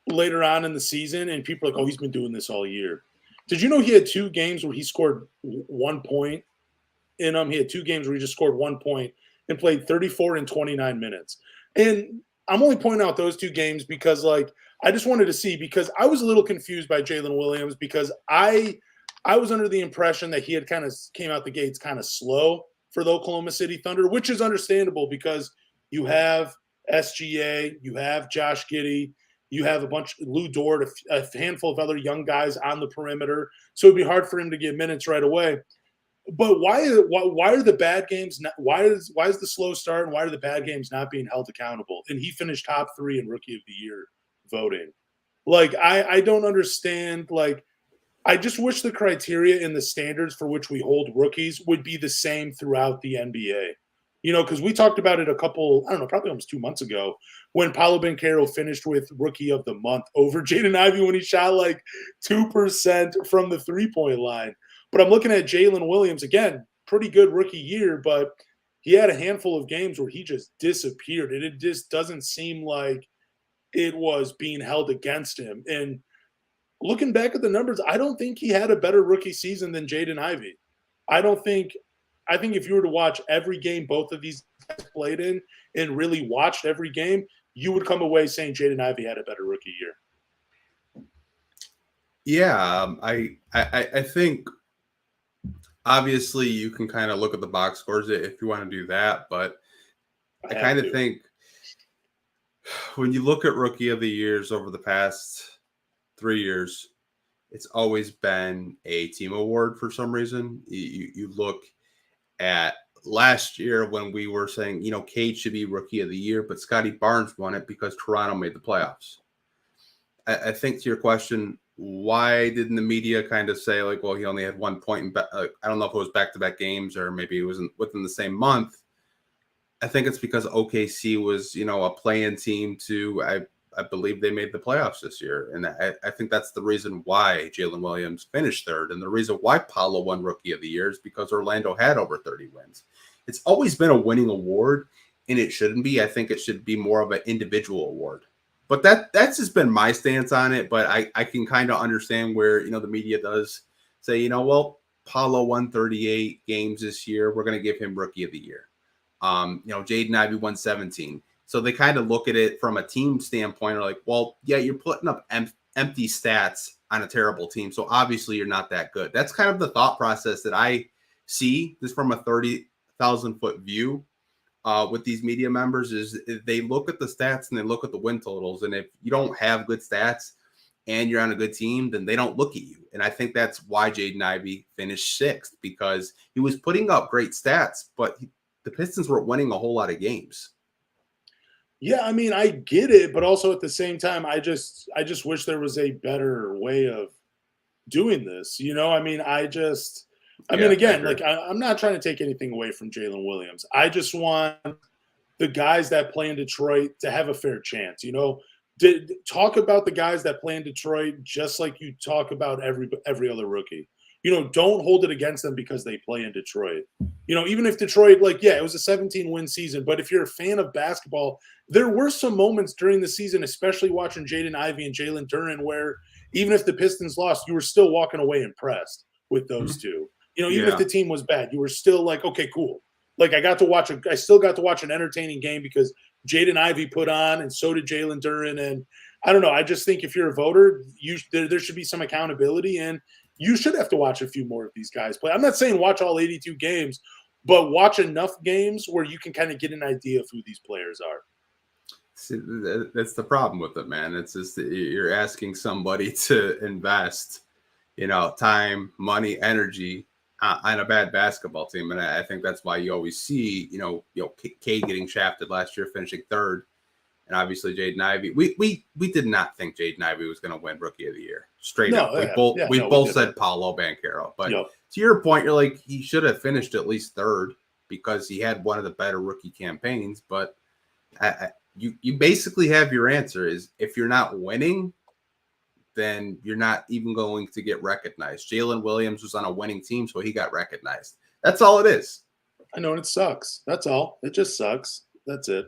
later on in the season, and people are like, oh, he's been doing this all year. Did you know he had 2 games where he scored 1 point in them? He had 2 games where he just scored 1 point and played 34 and 29 minutes. And I'm only pointing out those 2 games because, I just wanted to see, because I was a little confused by Jalen Williams because I was under the impression that he had kind of came out the gates kind of slow for the Oklahoma City Thunder, which is understandable because you have SGA, you have Josh Giddey, you have a bunch of Lou Dort, a handful of other young guys on the perimeter. So it'd be hard for him to get minutes right away. But why are the bad games not, why is the slow start and why are the bad games not being held accountable? And he finished top 3 in Rookie of the Year voting. I don't understand. I just wish the criteria and the standards for which we hold rookies would be the same throughout the NBA. Because we talked about it probably almost 2 months ago when Paolo Banchero finished with Rookie of the Month over Jaden Ivey when he shot 2% from the three-point line. But I'm looking at Jalen Williams, again, pretty good rookie year, but he had a handful of games where he just disappeared. And it just doesn't seem like it was being held against him. And looking back at the numbers, I don't think he had a better rookie season than Jaden Ivey. I think if you were to watch every game both of these guys played in and really watched every game, you would come away saying Jaden Ivey had a better rookie year. Yeah, I think obviously you can kind of look at the box scores if you want to do that, but I kind of think when you look at Rookie of the Years over the past 3 years, it's always been a team award for some reason. You look at last year when we were saying, Cade should be Rookie of the Year, but Scotty Barnes won it because Toronto made the playoffs. I think to your question, why didn't the media kind of say well, he only had 1 point? I don't know if it was back-to-back games or maybe it wasn't within the same month. I think it's because OKC was, a play-in team to, I believe they made the playoffs this year. And I think that's the reason why Jalen Williams finished third. And the reason why Paolo won Rookie of the Year is because Orlando had over 30 wins. It's always been a winning award, and it shouldn't be. I think it should be more of an individual award. But that's just been my stance on it. But I can kind of understand where, the media does say, well, Paolo won 38 games this year. We're going to give him Rookie of the Year. Jaden Ivey won 17. So they kind of look at it from a team standpoint, are well, yeah, you're putting up empty stats on a terrible team. So obviously you're not that good. That's kind of the thought process that I see this from a 30,000-foot view with these media members is they look at the stats and they look at the win totals. And if you don't have good stats and you're on a good team, then they don't look at you. And I think that's why Jaden Ivey finished sixth, because he was putting up great stats, but the Pistons weren't winning a whole lot of games. Yeah, I get it, but also at the same time, I just wish there was a better way of doing this. I'm not trying to take anything away from Jalen Williams. I just want the guys that play in Detroit to have a fair chance. Talk about the guys that play in Detroit just like you talk about every other rookie. Don't hold it against them because they play in Detroit. Even if Detroit, it was a 17-win season, but if you're a fan of basketball, there were some moments during the season, especially watching Jaden Ivey and Jalen Duren, where even if the Pistons lost, you were still walking away impressed with those two. Even if the team was bad, you were still like, okay, cool. Like I still got to watch an entertaining game because Jaden Ivey put on, and so did Jalen Duren. And I don't know. I just think if you're a voter, there should be some accountability, and you should have to watch a few more of these guys play. I'm not saying watch all 82 games, but watch enough games where you can kind of get an idea of who these players are. See, that's the problem with it, man. It's just that you're asking somebody to invest, time, money, energy on a bad basketball team, and I think that's why you always see, K getting shafted last year, finishing third, and obviously Jaden Ivey. We did not think Jaden Ivey was going to win Rookie of the Year. Straight up, we both said Paolo Banchero, but to your point, you're like, he should have finished at least third because he had one of the better rookie campaigns. But you basically have your answer is if you're not winning, then you're not even going to get recognized. Jalen Williams was on a winning team, so he got recognized. That's all it is. I know, and it sucks. That's all. It just sucks. That's it.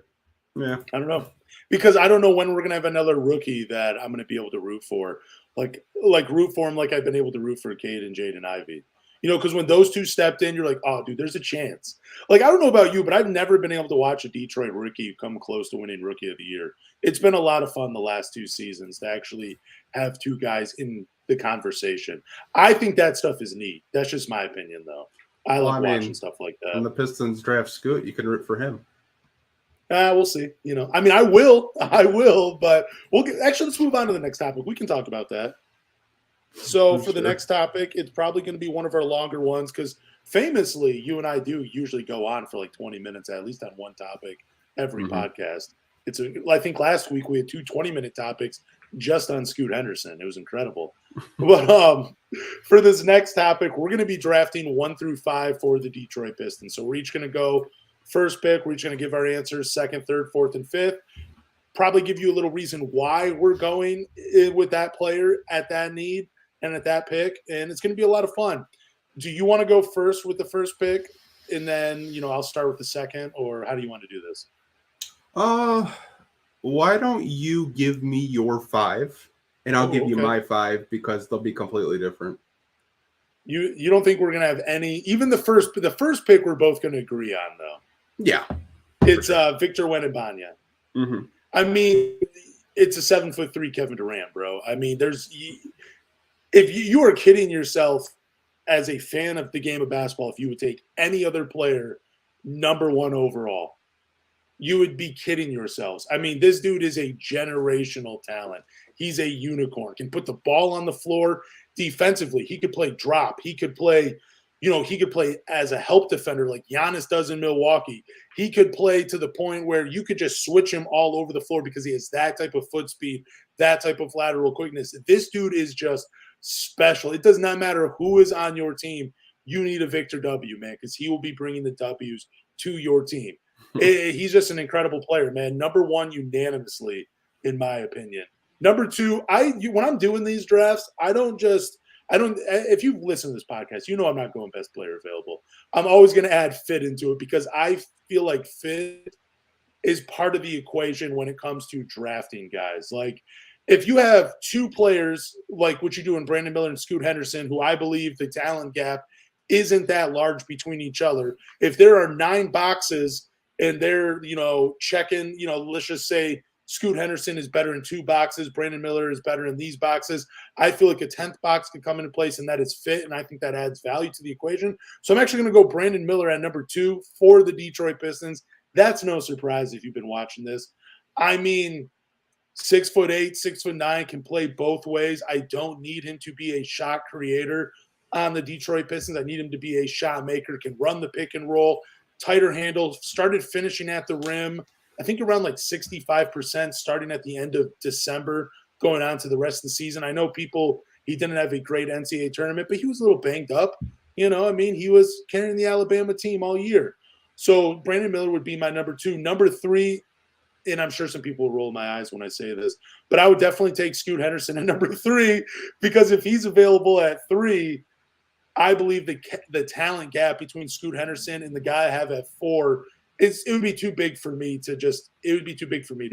Yeah. I don't know. Because I don't know when we're going to have another rookie that I'm going to be able to root for. Like root for him like I've been able to root for Cade and Jaden Ivey. Because when those two stepped in, you're like, oh, dude, there's a chance. Like, I don't know about you, but I've never been able to watch a Detroit rookie come close to winning Rookie of the Year. It's been a lot of fun the last two seasons to actually have two guys in the conversation. I think that stuff is neat. That's just my opinion, though. I love watching stuff like that. When the Pistons draft Scoot, you can root for him. We'll see. I will, but let's move on to the next topic. We can talk about that. So for the next topic, it's probably going to be one of our longer ones because famously, you and I do usually go on for like 20 minutes, at least on one topic every podcast. I think last week we had 2 20-minute topics just on Scoot Henderson. It was incredible. But for this next topic, we're going to be drafting 1 through 5 for the Detroit Pistons. So we're each going to go first pick. We're each going to give our answers, second, third, fourth, and fifth. Probably give you a little reason why we're going with that player at that need and at that pick. And it's going to be a lot of fun. Do you want to go first with the first pick? And then, I'll start with the second, or how do you want to do this? Why don't you give me your 5 and I'll give you my 5 because they'll be completely different. You don't think we're going to have any, even the first pick we're both going to agree on though. Yeah. It's Victor Wembanyama. Mm-hmm. I mean, it's a 7'3" Kevin Durant, bro. I mean, if you are kidding yourself as a fan of the game of basketball, if you would take any other player number 1 overall, you would be kidding yourselves. I mean, this dude is a generational talent. He's a unicorn. Can put the ball on the floor defensively. He could play drop. He could play, he could play as a help defender like Giannis does in Milwaukee. He could play to the point where you could just switch him all over the floor because he has that type of foot speed, that type of lateral quickness. This dude is just special. It does not matter who is on your team. You need a Victor W, man, because he will be bringing the W's to your team. He's just an incredible player, man. Number 1 unanimously, in my opinion. Number 2, when I'm doing these drafts, if you've listened to this podcast, I'm not going best player available. I'm always going to add fit into it because I feel like fit is part of the equation when it comes to drafting guys. Like, if you have 2 players like what you do in Brandon Miller and Scoot Henderson, who I believe the talent gap isn't that large between each other, if there are 9 boxes and they're, checking, let's just say Scoot Henderson is better in 2 boxes, Brandon Miller is better in these boxes, I feel like a 10th box could come into place, and that is fit, and I think that adds value to the equation. So I'm actually going to go Brandon Miller at number 2 for the Detroit Pistons. That's no surprise if you've been watching this. I mean, 6'8", 6'9", can play both ways. I don't need him to be a shot creator on the Detroit Pistons. I need him to be a shot maker, can run the pick and roll, tighter handle, started finishing at the rim, I think around like 65% starting at the end of December, going on to the rest of the season. I know he didn't have a great NCAA tournament, but he was a little banged up. He was carrying the Alabama team all year. So Brandon Miller would be my number 2. Number 3, and I'm sure some people will roll my eyes when I say this, but I would definitely take Scoot Henderson at number 3 because if he's available at 3, I believe the talent gap between Scoot Henderson and the guy I have at 4 it would be too big for me to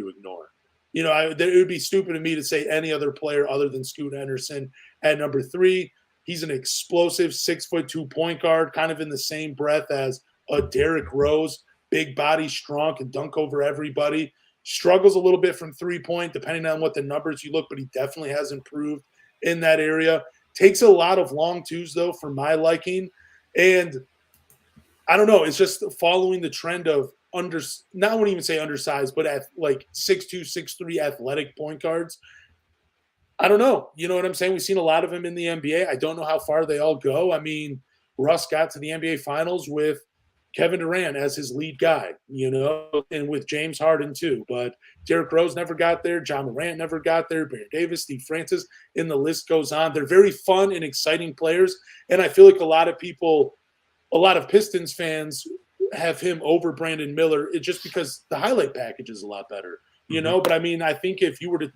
ignore. You know, it would be stupid of me to say any other player other than Scoot Henderson at number 3. He's an explosive 6'2" point guard, kind of in the same breath as a Derrick Rose, big body, strong, can dunk over everybody. Struggles a little bit from 3-point, depending on what the numbers you look, but he definitely has improved in that area. Takes a lot of long twos, though, for my liking. And I don't know, it's just following the trend of not want to even say undersized, but at like 6'2", 6'3" athletic point guards. I don't know. You know what I'm saying? We've seen a lot of them in the NBA. I don't know how far they all go. I mean, Russ got to the NBA Finals with Kevin Durant as his lead guy, you know, and with James Harden too. But Derrick Rose never got there. John Morant never got there. Baron Davis, Steve Francis, and the list goes on. They're very fun and exciting players. And I feel like a lot of Pistons fans have him over Brandon Miller just because the highlight package is a lot better, you know? But I mean, I think if you were to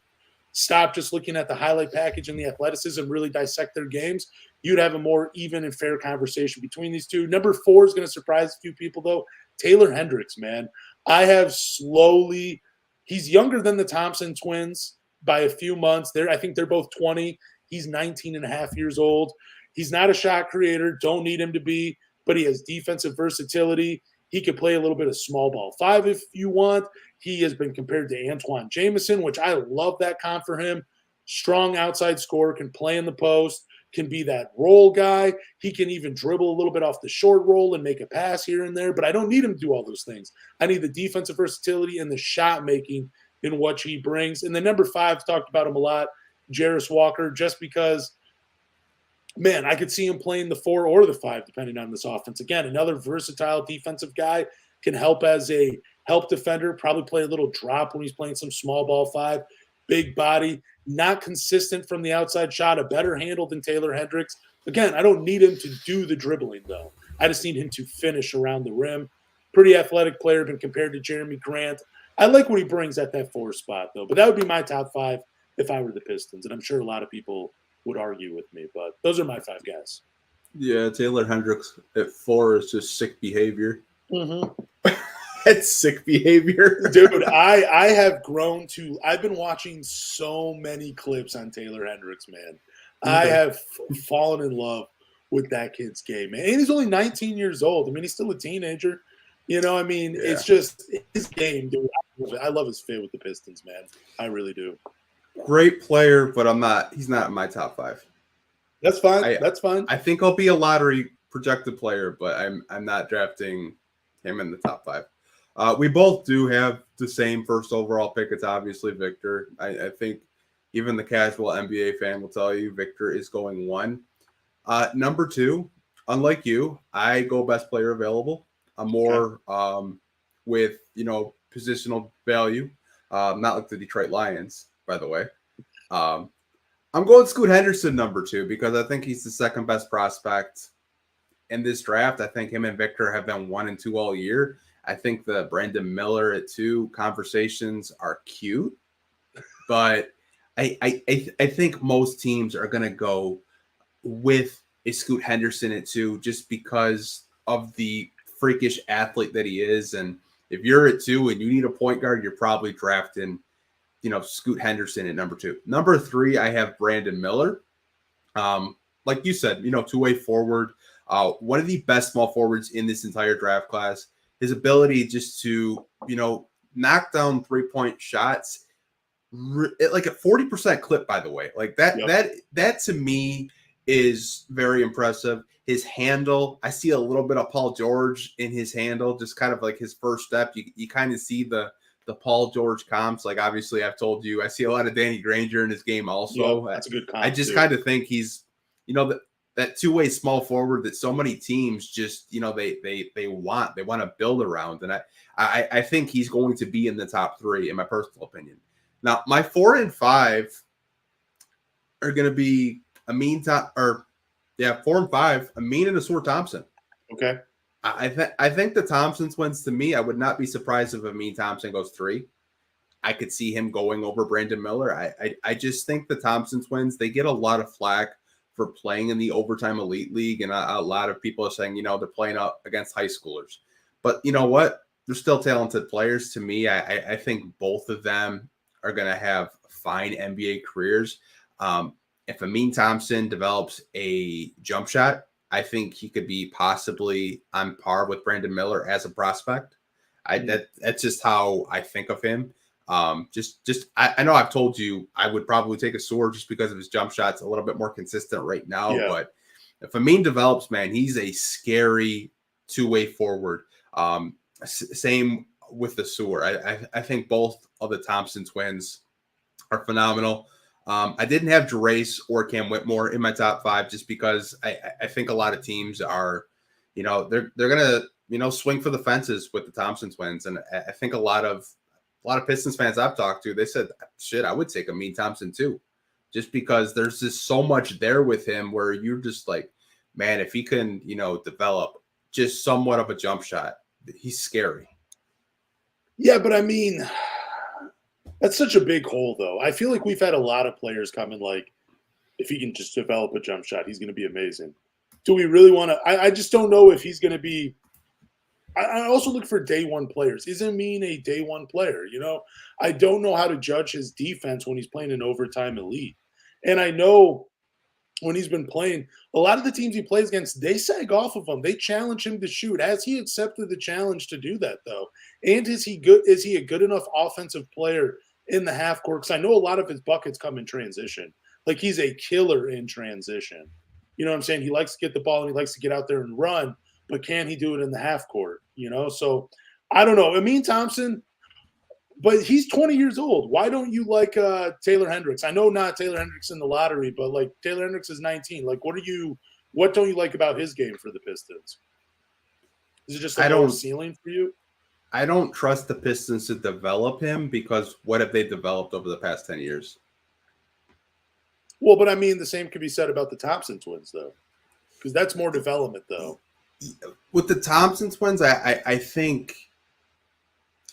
stop just looking at the highlight package and the athleticism and really dissect their games, you'd have a more even and fair conversation between these two. Number 4 is going to surprise a few people, though. Taylor Hendricks, man. He's younger than the Thompson twins by a few months. I think they're both 20. He's 19 and a half years old. He's not a shot creator. Don't need him to be, but he has defensive versatility. He could play a little bit of small ball 5 if you want. He has been compared to Antoine Jameson, which I love that comp for him. Strong outside scorer, can play in the post, can be that roll guy. He can even dribble a little bit off the short roll and make a pass here and there, but I don't need him to do all those things. I need the defensive versatility and the shot making in what he brings. And then number 5, talked about him a lot, Jarris Walker, just because, man, I could see him playing the 4 or the 5, depending on this offense. Again, another versatile defensive guy, can help as a help defender, probably play a little drop when he's playing some small ball 5. Big body, not consistent from the outside shot, a better handle than Taylor Hendricks. Again, I don't need him to do the dribbling, though. I just need him to finish around the rim. Pretty athletic player, been compared to Jeremy Grant. I like what he brings at that 4 spot, though. But that would be my top 5 if I were the Pistons. And I'm sure a lot of people would argue with me, but those are my 5 guys. Yeah, Taylor Hendricks at 4 is just sick behavior. Mm-hmm. It's sick behavior. Dude, I have grown to – I've been watching so many clips on Taylor Hendricks, man. I have fallen in love with that kid's game, man. And he's only 19 years old. I mean, he's still a teenager. You know, I mean, It's just his game, dude. I love his fit with the Pistons, man. I really do. Great player, but he's not in my top 5. That's fine. That's fine. I think I'll be a lottery projected player, but I'm not drafting him in the top 5. We both do have the same first overall pick. It's obviously Victor. I think even the casual NBA fan will tell you Victor is going 1. Number 2, unlike you, I go best player available. I'm more with, positional value, not like the Detroit Lions, by the way. I'm going Scoot Henderson number 2 because I think he's the second best prospect in this draft. I think him and Victor have been 1 and 2 all year. I think the Brandon Miller at 2 conversations are cute, but I think most teams are going to go with a Scoot Henderson at 2 just because of the freakish athlete that he is. And if you're at 2 and you need a point guard, you're probably drafting, Scoot Henderson at number 2. Number 3, I have Brandon Miller. Like you said, two-way forward, one of the best small forwards in this entire draft class. His ability just to, knock down 3-point shots, like a 40% clip, by the way. Like that to me is very impressive. His handle, I see a little bit of Paul George in his handle, just kind of like his first step. You kind of see the Paul George comps. Like, obviously, I've told you, I see a lot of Danny Granger in his game also. That's a good comp. I just kind of think he's, that two-way small forward that so many teams just, they want to build around. And I think he's going to be in the top 3, in my personal opinion. Now, my 4 and 5 are going to be 4 and 5, Amin and Asur Thompson. Okay. I think the Thompson twins, to me, I would not be surprised if Amin Thompson goes 3. I could see him going over Brandon Miller. I just think the Thompson twins, they get a lot of flack for playing in the overtime elite league. And a lot of people are saying, they're playing up against high schoolers. But you know what? They're still talented players to me. I think both of them are going to have fine NBA careers. If Amin Thompson develops a jump shot, I think he could be possibly on par with Brandon Miller as a prospect. That's just how I think of him. I know I've told you I would probably take a Sword just because of his jump shots a little bit more consistent right now. Yeah. But if Amin develops, man, he's a scary two-way forward. Same with the Sewer. I think both of the Thompson twins are phenomenal. I didn't have Jerace or Cam Whitmore in my top 5 just because I think a lot of teams are, they're gonna swing for the fences with the Thompson twins, and I think a lot of Pistons fans I've talked to, they said, shit, I would take Amin Thompson too, just because there's just so much there with him where you're just like, man, if he can develop just somewhat of a jump shot, he's scary. Yeah, but I mean, that's such a big hole, though. I feel like we've had a lot of players come in like, if he can just develop a jump shot, he's going to be amazing. Do we really want to? I just don't know if he's going to be. I also look for day one players. Is Amin a day one player? I don't know how to judge his defense when he's playing an overtime elite. And I know when he's been playing, a lot of the teams he plays against, they sag off of him. They challenge him to shoot. Has he accepted the challenge to do that, though? And is he good? Is he a good enough offensive player in the half court? Because I know a lot of his buckets come in transition. Like, he's a killer in transition. You know what I'm saying? He likes to get the ball and he likes to get out there and run, but can he do it in the half court? So I don't know. Amin Thompson, but he's 20 years old. Why don't you like Taylor Hendricks? I know not Taylor Hendricks in the lottery, but like Taylor Hendricks is 19. Like, what don't you like about his game for the Pistons? Is it just a lower ceiling for you? I don't trust the Pistons to develop him because what have they developed over the past 10 years? Well, but I mean, the same could be said about the Thompson twins, though, because that's more development, though. With the Thompson twins, I think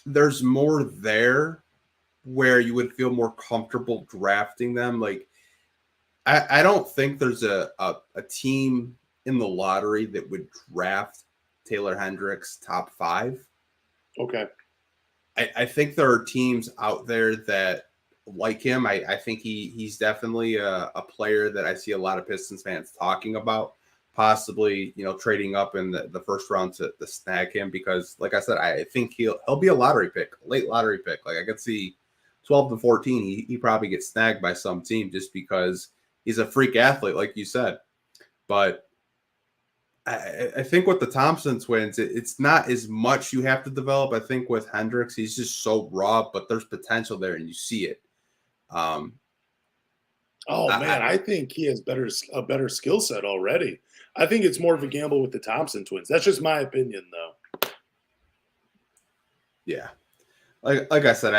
there's more there where you would feel more comfortable drafting them. Like, I don't think there's a team in the lottery that would draft Taylor Hendricks top 5. Okay. I think there are teams out there that like him. I think he's definitely a player that I see a lot of Pistons fans talking about, possibly, trading up in the first round to snag him because, like I said, I think he'll be a lottery pick, late lottery pick. Like, I could see 12 to 14, he probably gets snagged by some team just because he's a freak athlete, like you said. But I think with the Thompson twins, it's not as much you have to develop. I think with Hendricks, he's just so raw, but there's potential there, and you see it. I think he has a better skill set already. I think it's more of a gamble with the Thompson twins. That's just my opinion, though. Yeah, like I said,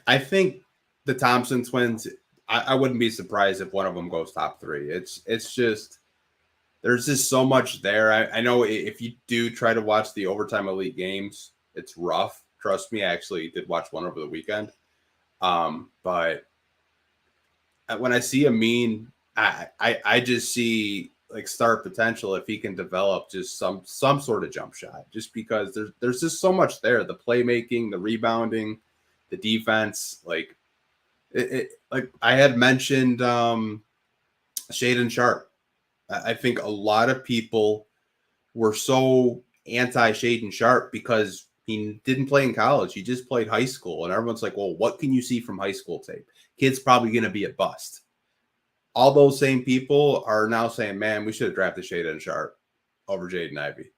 I think the Thompson twins. I wouldn't be surprised if one of them goes top 3. It's just there's just so much there. I know if you do try to watch the overtime elite games, it's rough. Trust me, I actually did watch one over the weekend. But when I see Amin, I just see like star potential if he can develop just some sort of jump shot, just because there's just so much there. The playmaking, the rebounding, the defense, like like I had mentioned Shaedon Sharpe. I think a lot of people were so anti Shaedon Sharpe because he didn't play in college. He just played high school. And everyone's like, well, what can you see from high school tape? Kid's probably going to be a bust. All those same people are now saying, man, we should have drafted Shaedon Sharpe over Jaden Ivey.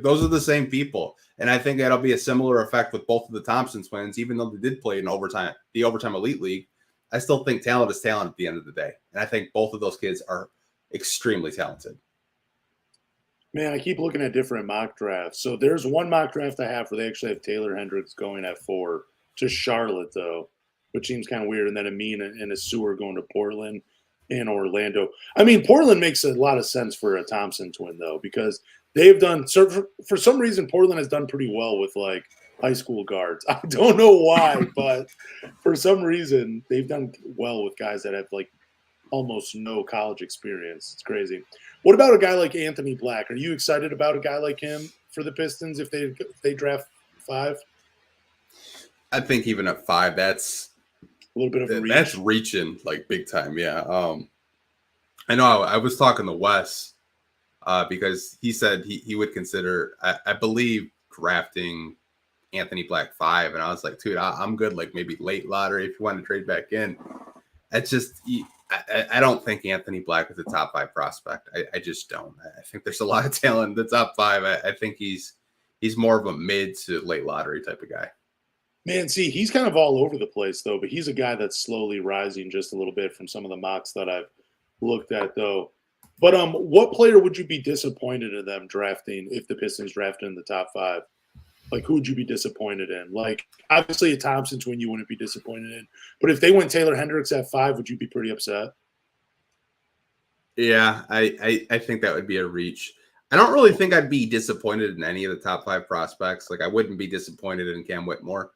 Those are the same people. And I think that'll be a similar effect with both of the Thompson twins, even though they did play in the overtime elite league. I still think talent is talent at the end of the day. And I think both of those kids are extremely talented. Man, I keep looking at different mock drafts. So there's one mock draft I have where they actually have Taylor Hendricks going at 4 to Charlotte, though, which seems kind of weird. And then Amin and a Sewer going to Portland and Orlando. I mean, Portland makes a lot of sense for a Thompson twin, though, because they've done – for some reason, Portland has done pretty well with, like, high school guards. I don't know why, but for some reason, they've done well with guys that have, like, almost no college experience. It's crazy. What about a guy like Anthony Black? Are you excited about a guy like him for the Pistons if they draft 5? I think even at 5, that's A little bit of a reach. That's reaching like big time. Yeah. I know I was talking to Wes because he said he would consider, I believe, drafting Anthony Black 5. And I was like, dude, I'm good. Like maybe late lottery if you want to trade back in. It's just, I don't think Anthony Black is a top 5 prospect. I just don't. I think there's a lot of talent in the top 5. I think he's more of a mid to late lottery type of guy. Man, see, he's kind of all over the place, though, but he's a guy that's slowly rising just a little bit from some of the mocks that I've looked at, though. But what player would you be disappointed in them drafting if the Pistons drafted in the top 5? Like, who would you be disappointed in? Like, obviously, a Thompson twin you wouldn't be disappointed in. But if they went Taylor Hendricks at 5, would you be pretty upset? Yeah, I think that would be a reach. I don't really think I'd be disappointed in any of the top 5 prospects. Like, I wouldn't be disappointed in Cam Whitmore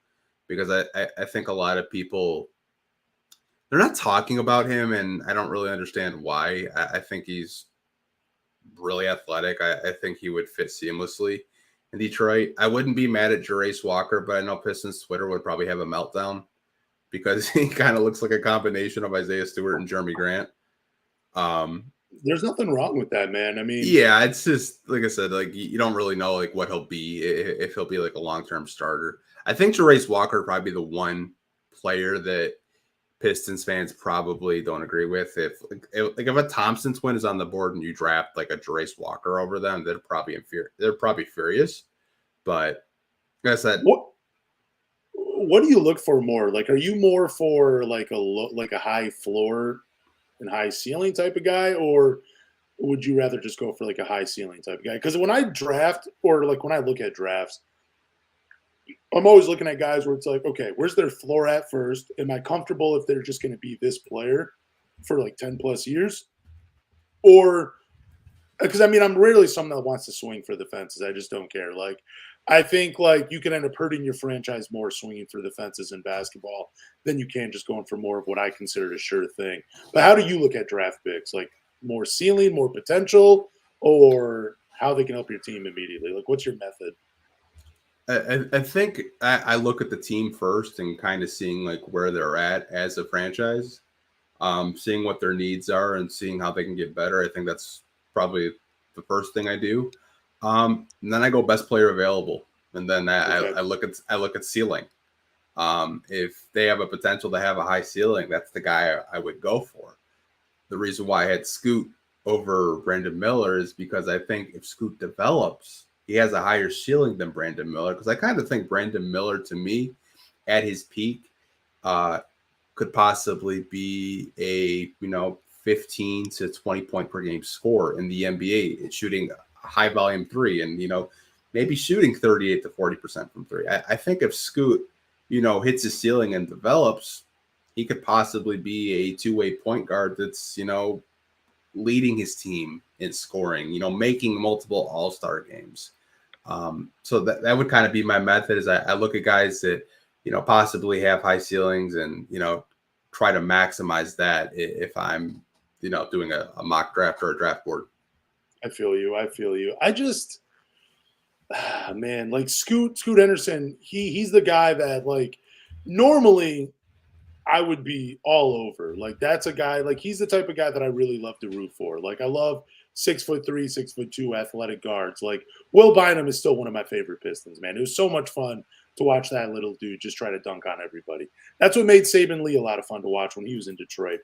because I think a lot of people, they're not talking about him, and I don't really understand why. I think he's really athletic. I think he would fit seamlessly in Detroit. I wouldn't be mad at Jarace Walker, but I know Pistons Twitter would probably have a meltdown because he kind of looks like a combination of Isaiah Stewart and Jeremy Grant. There's nothing wrong with that, man. I mean, yeah, it's just like I said, like you don't really know like what he'll be, if he'll be like a long-term starter. I think Jarace Walker would probably be the one player that Pistons fans probably don't agree with. If a Thompson twin is on the board and you draft like a Jarace Walker over them, they're probably furious. But like I said, what do you look for more? Like, are you more for like a high floor and high ceiling type of guy, or would you rather just go for like a high ceiling type of guy? Because when I draft or like when I look at drafts, I'm always looking at guys where it's like, okay, where's their floor at first? Am I comfortable if they're just going to be this player for like 10 plus years? Or because I mean, I'm rarely someone that wants to swing for the fences. I just don't care. Like, I think like you can end up hurting your franchise more swinging for the fences in basketball than you can just going for more of what I consider a sure thing. But how do you look at draft picks? Like more ceiling, more potential, or how they can help your team immediately? Like, what's your method? I think I look at the team first and kind of seeing like where they're at as a franchise, seeing what their needs are and seeing how they can get better. I think that's probably the first thing I do. And then I go best player available, and then I look at ceiling. If they have a potential to have a high ceiling, that's the guy I would go for. The reason why I had Scoot over Brandon Miller is because I think if Scoot develops, he has a higher ceiling than Brandon Miller. Because I kind of think Brandon Miller, to me, at his peak, could possibly be a 15 to 20 point per game scorer in the NBA. It's shooting a high volume 3 and maybe shooting 38 to 40% from 3. I think if Scoot hits his ceiling and develops, he could possibly be a two-way point guard that's leading his team in scoring, making multiple all-star games. So that would kind of be my method. Is I look at guys that possibly have high ceilings and try to maximize that if I'm doing a mock draft or a draft board. I feel you. I just man, like Scoot Henderson, he's the guy that like normally I would be all over. Like that's a guy, like he's the type of guy that I really love to root for. Like I love 6'3", 6'2" athletic guards. Like Will Bynum is still one of my favorite Pistons, man. It was so much fun to watch that little dude just try to dunk on everybody. That's what made Saban Lee a lot of fun to watch when he was in Detroit.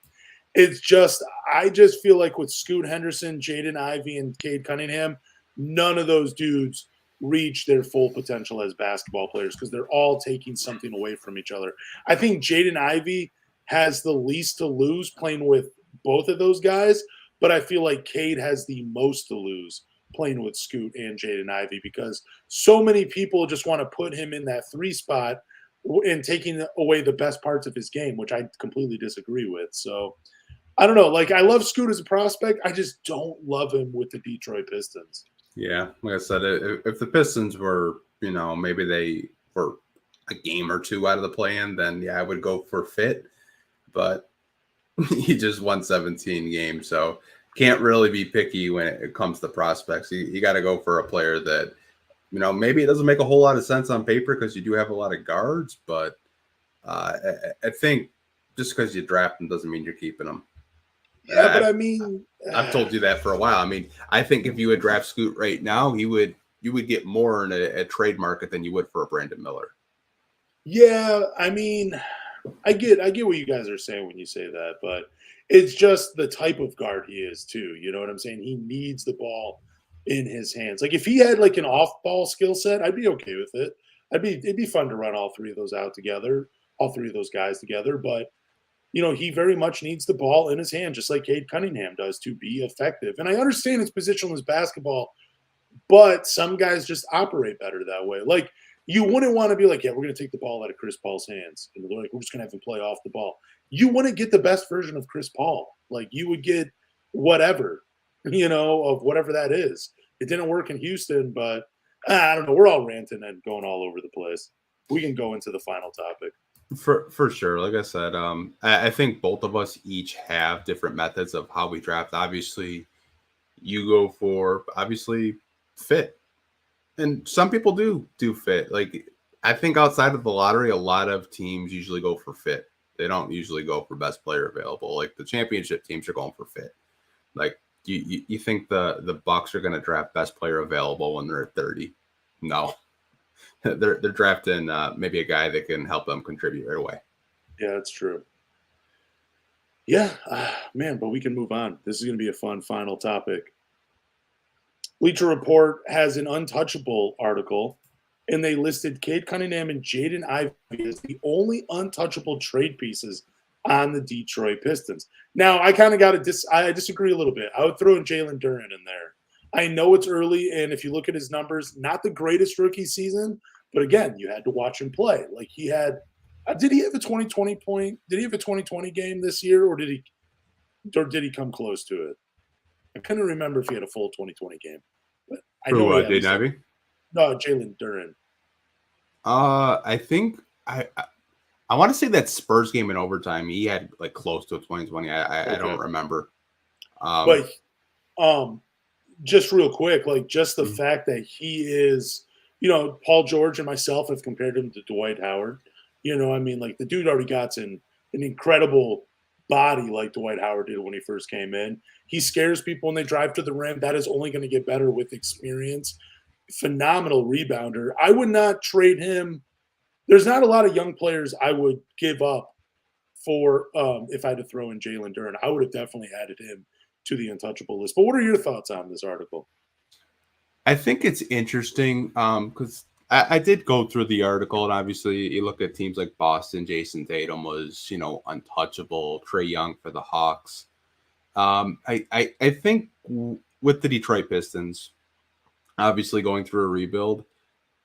It's just, I just feel like with Scoot Henderson, Jaden Ivey, and Cade Cunningham, none of those dudes reach their full potential as basketball players because they're all taking something away from each other. I think Jaden Ivey has the least to lose playing with both of those guys, but I feel like Cade has the most to lose playing with Scoot and Jaden Ivey because so many people just want to put him in that 3 spot and taking away the best parts of his game, which I completely disagree with. So I don't know. Like, I love Scoot as a prospect. I just don't love him with the Detroit Pistons. Yeah, like I said, if the Pistons were, maybe they were a game or two out of the play-in, then yeah, I would go for fit. But He just won 17 games, so can't really be picky when it comes to prospects. You got to go for a player that, maybe it doesn't make a whole lot of sense on paper because you do have a lot of guards, but I think just because you draft them doesn't mean you're keeping them. Yeah, but I mean, I've told you that for a while. I mean, I think if you would draft Scoot right now, you would get more in a trade market than you would for a Brandon Miller. Yeah, I mean, I get what you guys are saying when you say that, but it's just the type of guard he is too. You know what I'm saying? He needs the ball in his hands. Like if he had like an off-ball skill set, I'd be okay with it. It'd be fun to run all three of those out together, all three of those guys together. But he very much needs the ball in his hand, just like Cade Cunningham does, to be effective. And I understand his positionless basketball, but some guys just operate better that way. Like you wouldn't want to be like, yeah, we're going to take the ball out of Chris Paul's hands, and we're just going to have him play off the ball. You wouldn't get the best version of Chris Paul. Like you would get whatever, of whatever that is. It didn't work in Houston, but I don't know. We're all ranting and going all over the place. We can go into the final topic. For sure. Like I said, I think both of us each have different methods of how we draft. Obviously, you go for fit. And some people do fit. Like I think outside of the lottery, a lot of teams usually go for fit. They don't usually go for best player available. Like the championship teams are going for fit. Like you think the Bucks are going to draft best player available when they're at 30? No. They're drafting maybe a guy that can help them contribute right away. Yeah, that's true. Yeah, man, but we can move on. This is going to be a fun final topic. Bleacher Report has an untouchable article, and they listed Cade Cunningham and Jaden Ivey as the only untouchable trade pieces on the Detroit Pistons. Now, I kind of got I disagree a little bit. I would throw in Jalen Duren in there. I know it's early, and if you look at his numbers, not the greatest rookie season, but again, you had to watch him play. Like he had, did he have a 2020 point? Did he have a 2020 game this year, or did he come close to it? I couldn't remember if he had a full 2020 game. But I know Jaden Ivey? No, Jalen Duren. I think I want to say that Spurs game in overtime. He had like close to a 2020. I don't remember. But just real quick, like just the fact that he is, Paul George and myself have compared him to Dwight Howard. I mean, like the dude already got an incredible body like Dwight Howard did when he first came in. He scares people when they drive to the rim. That is only going to get better with experience. Phenomenal rebounder. I would not trade him. There's not a lot of young players I would give up for if I had to throw in Jalen Duren. I would have definitely added him to the untouchable list. But what are your thoughts on this article? I think it's interesting because I did go through the article, and obviously you look at teams like Boston. Jason Tatum was, untouchable. Trae Young for the Hawks. I think with the Detroit Pistons, obviously going through a rebuild,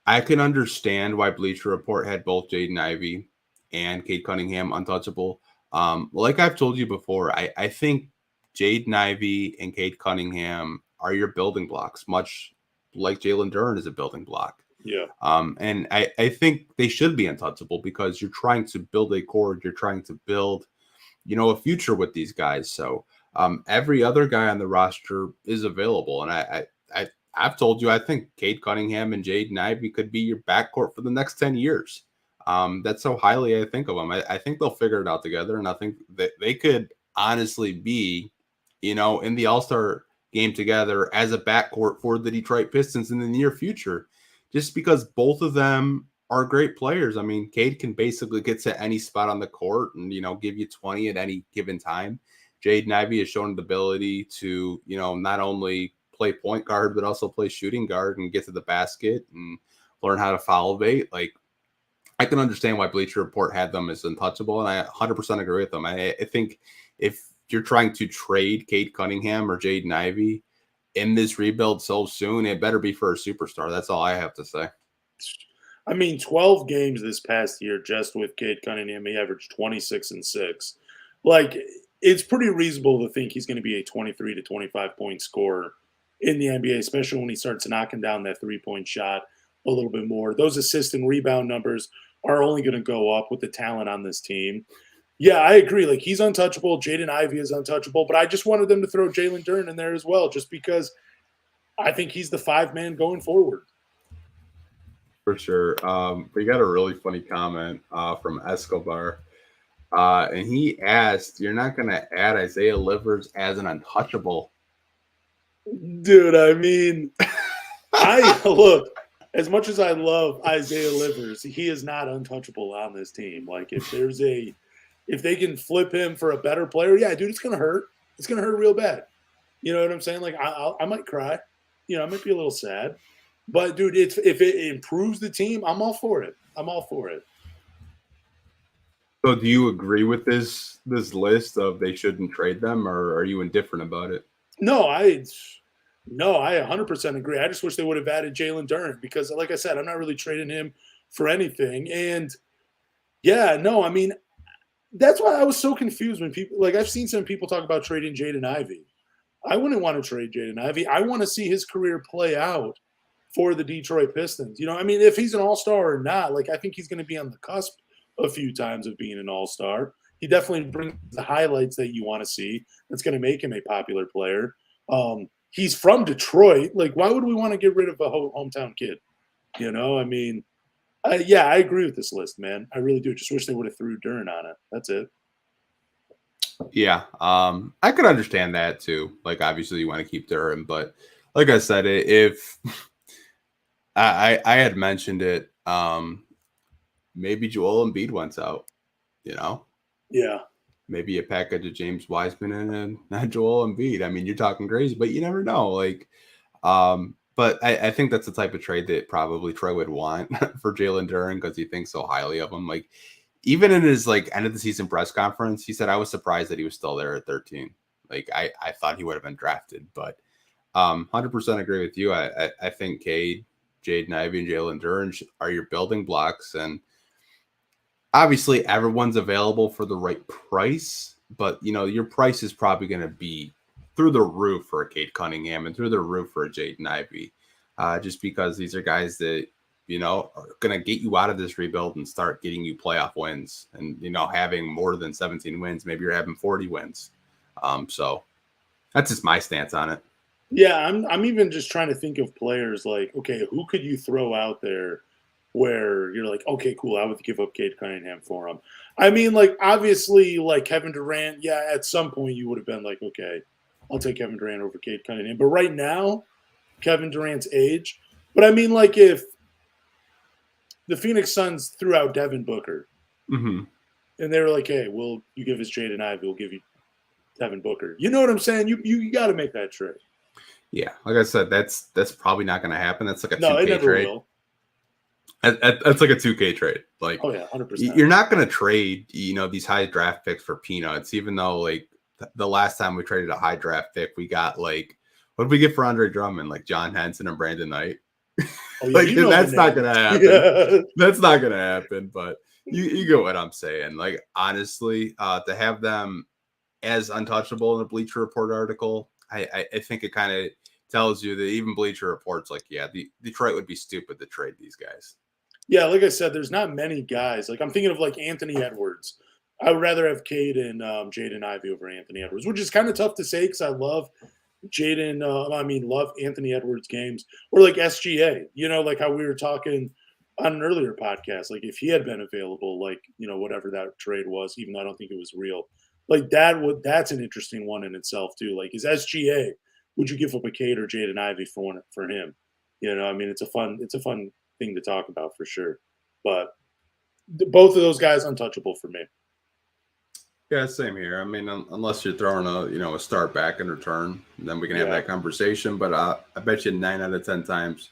I can understand why Bleacher Report had both Jaden Ivey and Cade Cunningham untouchable. Like I've told you before, I think Jaden Ivey and Cade Cunningham are your building blocks, much like Jalen Duren is a building block. Yeah. And I think they should be untouchable because you're trying to build a core. You're trying to build, a future with these guys. So every other guy on the roster is available. And I've told you, I think Cade Cunningham and Jaden Ivey could be your backcourt for the next 10 years. That's how highly I think of them. I think they'll figure it out together. And I think that they could honestly be, in the All-Star game together as a backcourt for the Detroit Pistons in the near future, just because both of them are great players. I mean, Cade can basically get to any spot on the court and, give you 20 at any given time. Jaden Ivey has shown the ability to, not only play point guard, but also play shooting guard and get to the basket and learn how to foul bait. Like, I can understand why Bleacher Report had them as untouchable, and I 100% agree with them. I think if you're trying to trade Cade Cunningham or Jaden Ivey in this rebuild so soon, it better be for a superstar. That's all I have to say. I mean, 12 games this past year just with Cade Cunningham, he averaged 26 and 6. Like, it's pretty reasonable to think he's going to be a 23 to 25 point scorer in the NBA, especially when he starts knocking down that three-point shot a little bit more. Those assist and rebound numbers are only going to go up with the talent on this team. Yeah, I agree. Like, he's untouchable. Jaden Ivey is untouchable. But I just wanted them to throw Jalen Duren in there as well, just because I think he's the 5-man going forward. For sure. We got a really funny comment from Escobar. And he asked, "You're not going to add Isaiah Livers as an untouchable?" Dude, I mean, look, as much as I love Isaiah Livers, he is not untouchable on this team. Like, if they can flip him for a better player, yeah, dude, it's going to hurt. It's going to hurt real bad. You know what I'm saying? Like, I might cry. You know, I might be a little sad. But, dude, if it improves the team, I'm all for it. I'm all for it. So do you agree with this list of they shouldn't trade them, or are you indifferent about it? No, I 100% agree. I just wish they would have added Jalen Duren because, like I said, I'm not really trading him for anything. And, yeah, no, I mean, that's why I was so confused when people – like, I've seen some people talk about trading Jaden Ivey. I wouldn't want to trade Jaden Ivey. I want to see his career play out for the Detroit Pistons. You know, I mean, if he's an all-star or not, like, I think he's going to be on the cusp a few times of being an all-star. He definitely brings the highlights that you want to see. That's going to make him a popular player. He's from Detroit. Like, why would we want to get rid of a hometown kid? You know, I mean, I agree with this list, man. I really do. Just wish they would have threw Duren on it. That's it. Yeah, I could understand that too. Like, obviously, you want to keep Duren, but like I said, if I had mentioned it, maybe Joel Embiid went out. You know, yeah, maybe a package of James Wiseman and not Joel Embiid. I mean, you're talking crazy, but you never know. Like, but I think that's the type of trade that probably Troy would want for Jalen Duren because he thinks so highly of him. Like, even in his like end of the season press conference, he said, "I was surprised that he was still there at 13. Like, I thought he would have been drafted, but 100% agree with you. I think Cade, Jaden Ivey, and Jalen Duren are your building blocks, and obviously everyone's available for the right price, but you know your price is probably going to be through the roof for a Cade Cunningham and through the roof for a Jaden Ivey, just because these are guys that you know are going to get you out of this rebuild and start getting you playoff wins, and you know having more than 17 wins, maybe you're having 40 wins. So that's just my stance on it. Yeah, I'm even just trying to think of players like, okay, who could you throw out there where you're like, okay, cool, I would give up Cade Cunningham for him. I mean, like, obviously, like Kevin Durant, yeah, at some point you would have been like, okay, I'll take Kevin Durant over Cade Cunningham. But right now, Kevin Durant's age. But I mean, like, if the Phoenix Suns threw out Devin Booker, and they were like, hey, you give us Jaden Ivey, we'll give you Devin Booker. You know what I'm saying? You got to make that trade. Yeah, like I said, that's probably not going to happen. That's like a 2K no, it never trade. Will. That's like a 2K trade. Like, oh yeah, 100%. You're not going to trade, you know, these high draft picks for peanuts. Even though, like, the last time we traded a high draft pick, we got like, what did we get for Andre Drummond? Like John Henson and Brandon Knight. Oh, yeah, like that's not going to happen. Yeah. That's not going to happen. But you get what I'm saying. Like, honestly, to have them as untouchable in a Bleacher Report article, I think it kind of tells you that even Bleacher Report's like, yeah, Detroit would be stupid to trade these guys. Yeah, like I said, there's not many guys. Like, I'm thinking of like Anthony Edwards. I would rather have Cade and Jaden Ivey over Anthony Edwards, which is kind of tough to say because I love love Anthony Edwards games. Or like SGA, you know, like how we were talking on an earlier podcast. Like, if he had been available, like, you know, whatever that trade was, even though I don't think it was real, like that's an interesting one in itself too. Like, is SGA, would you give up a Cade or Jaden Ivey for him? You know, I mean, it's a fun thing to talk about for sure. But both of those guys untouchable for me. Yeah, same here. I mean, unless you're throwing a start back in return, then we can have that conversation. But I bet you 9 out of 10 times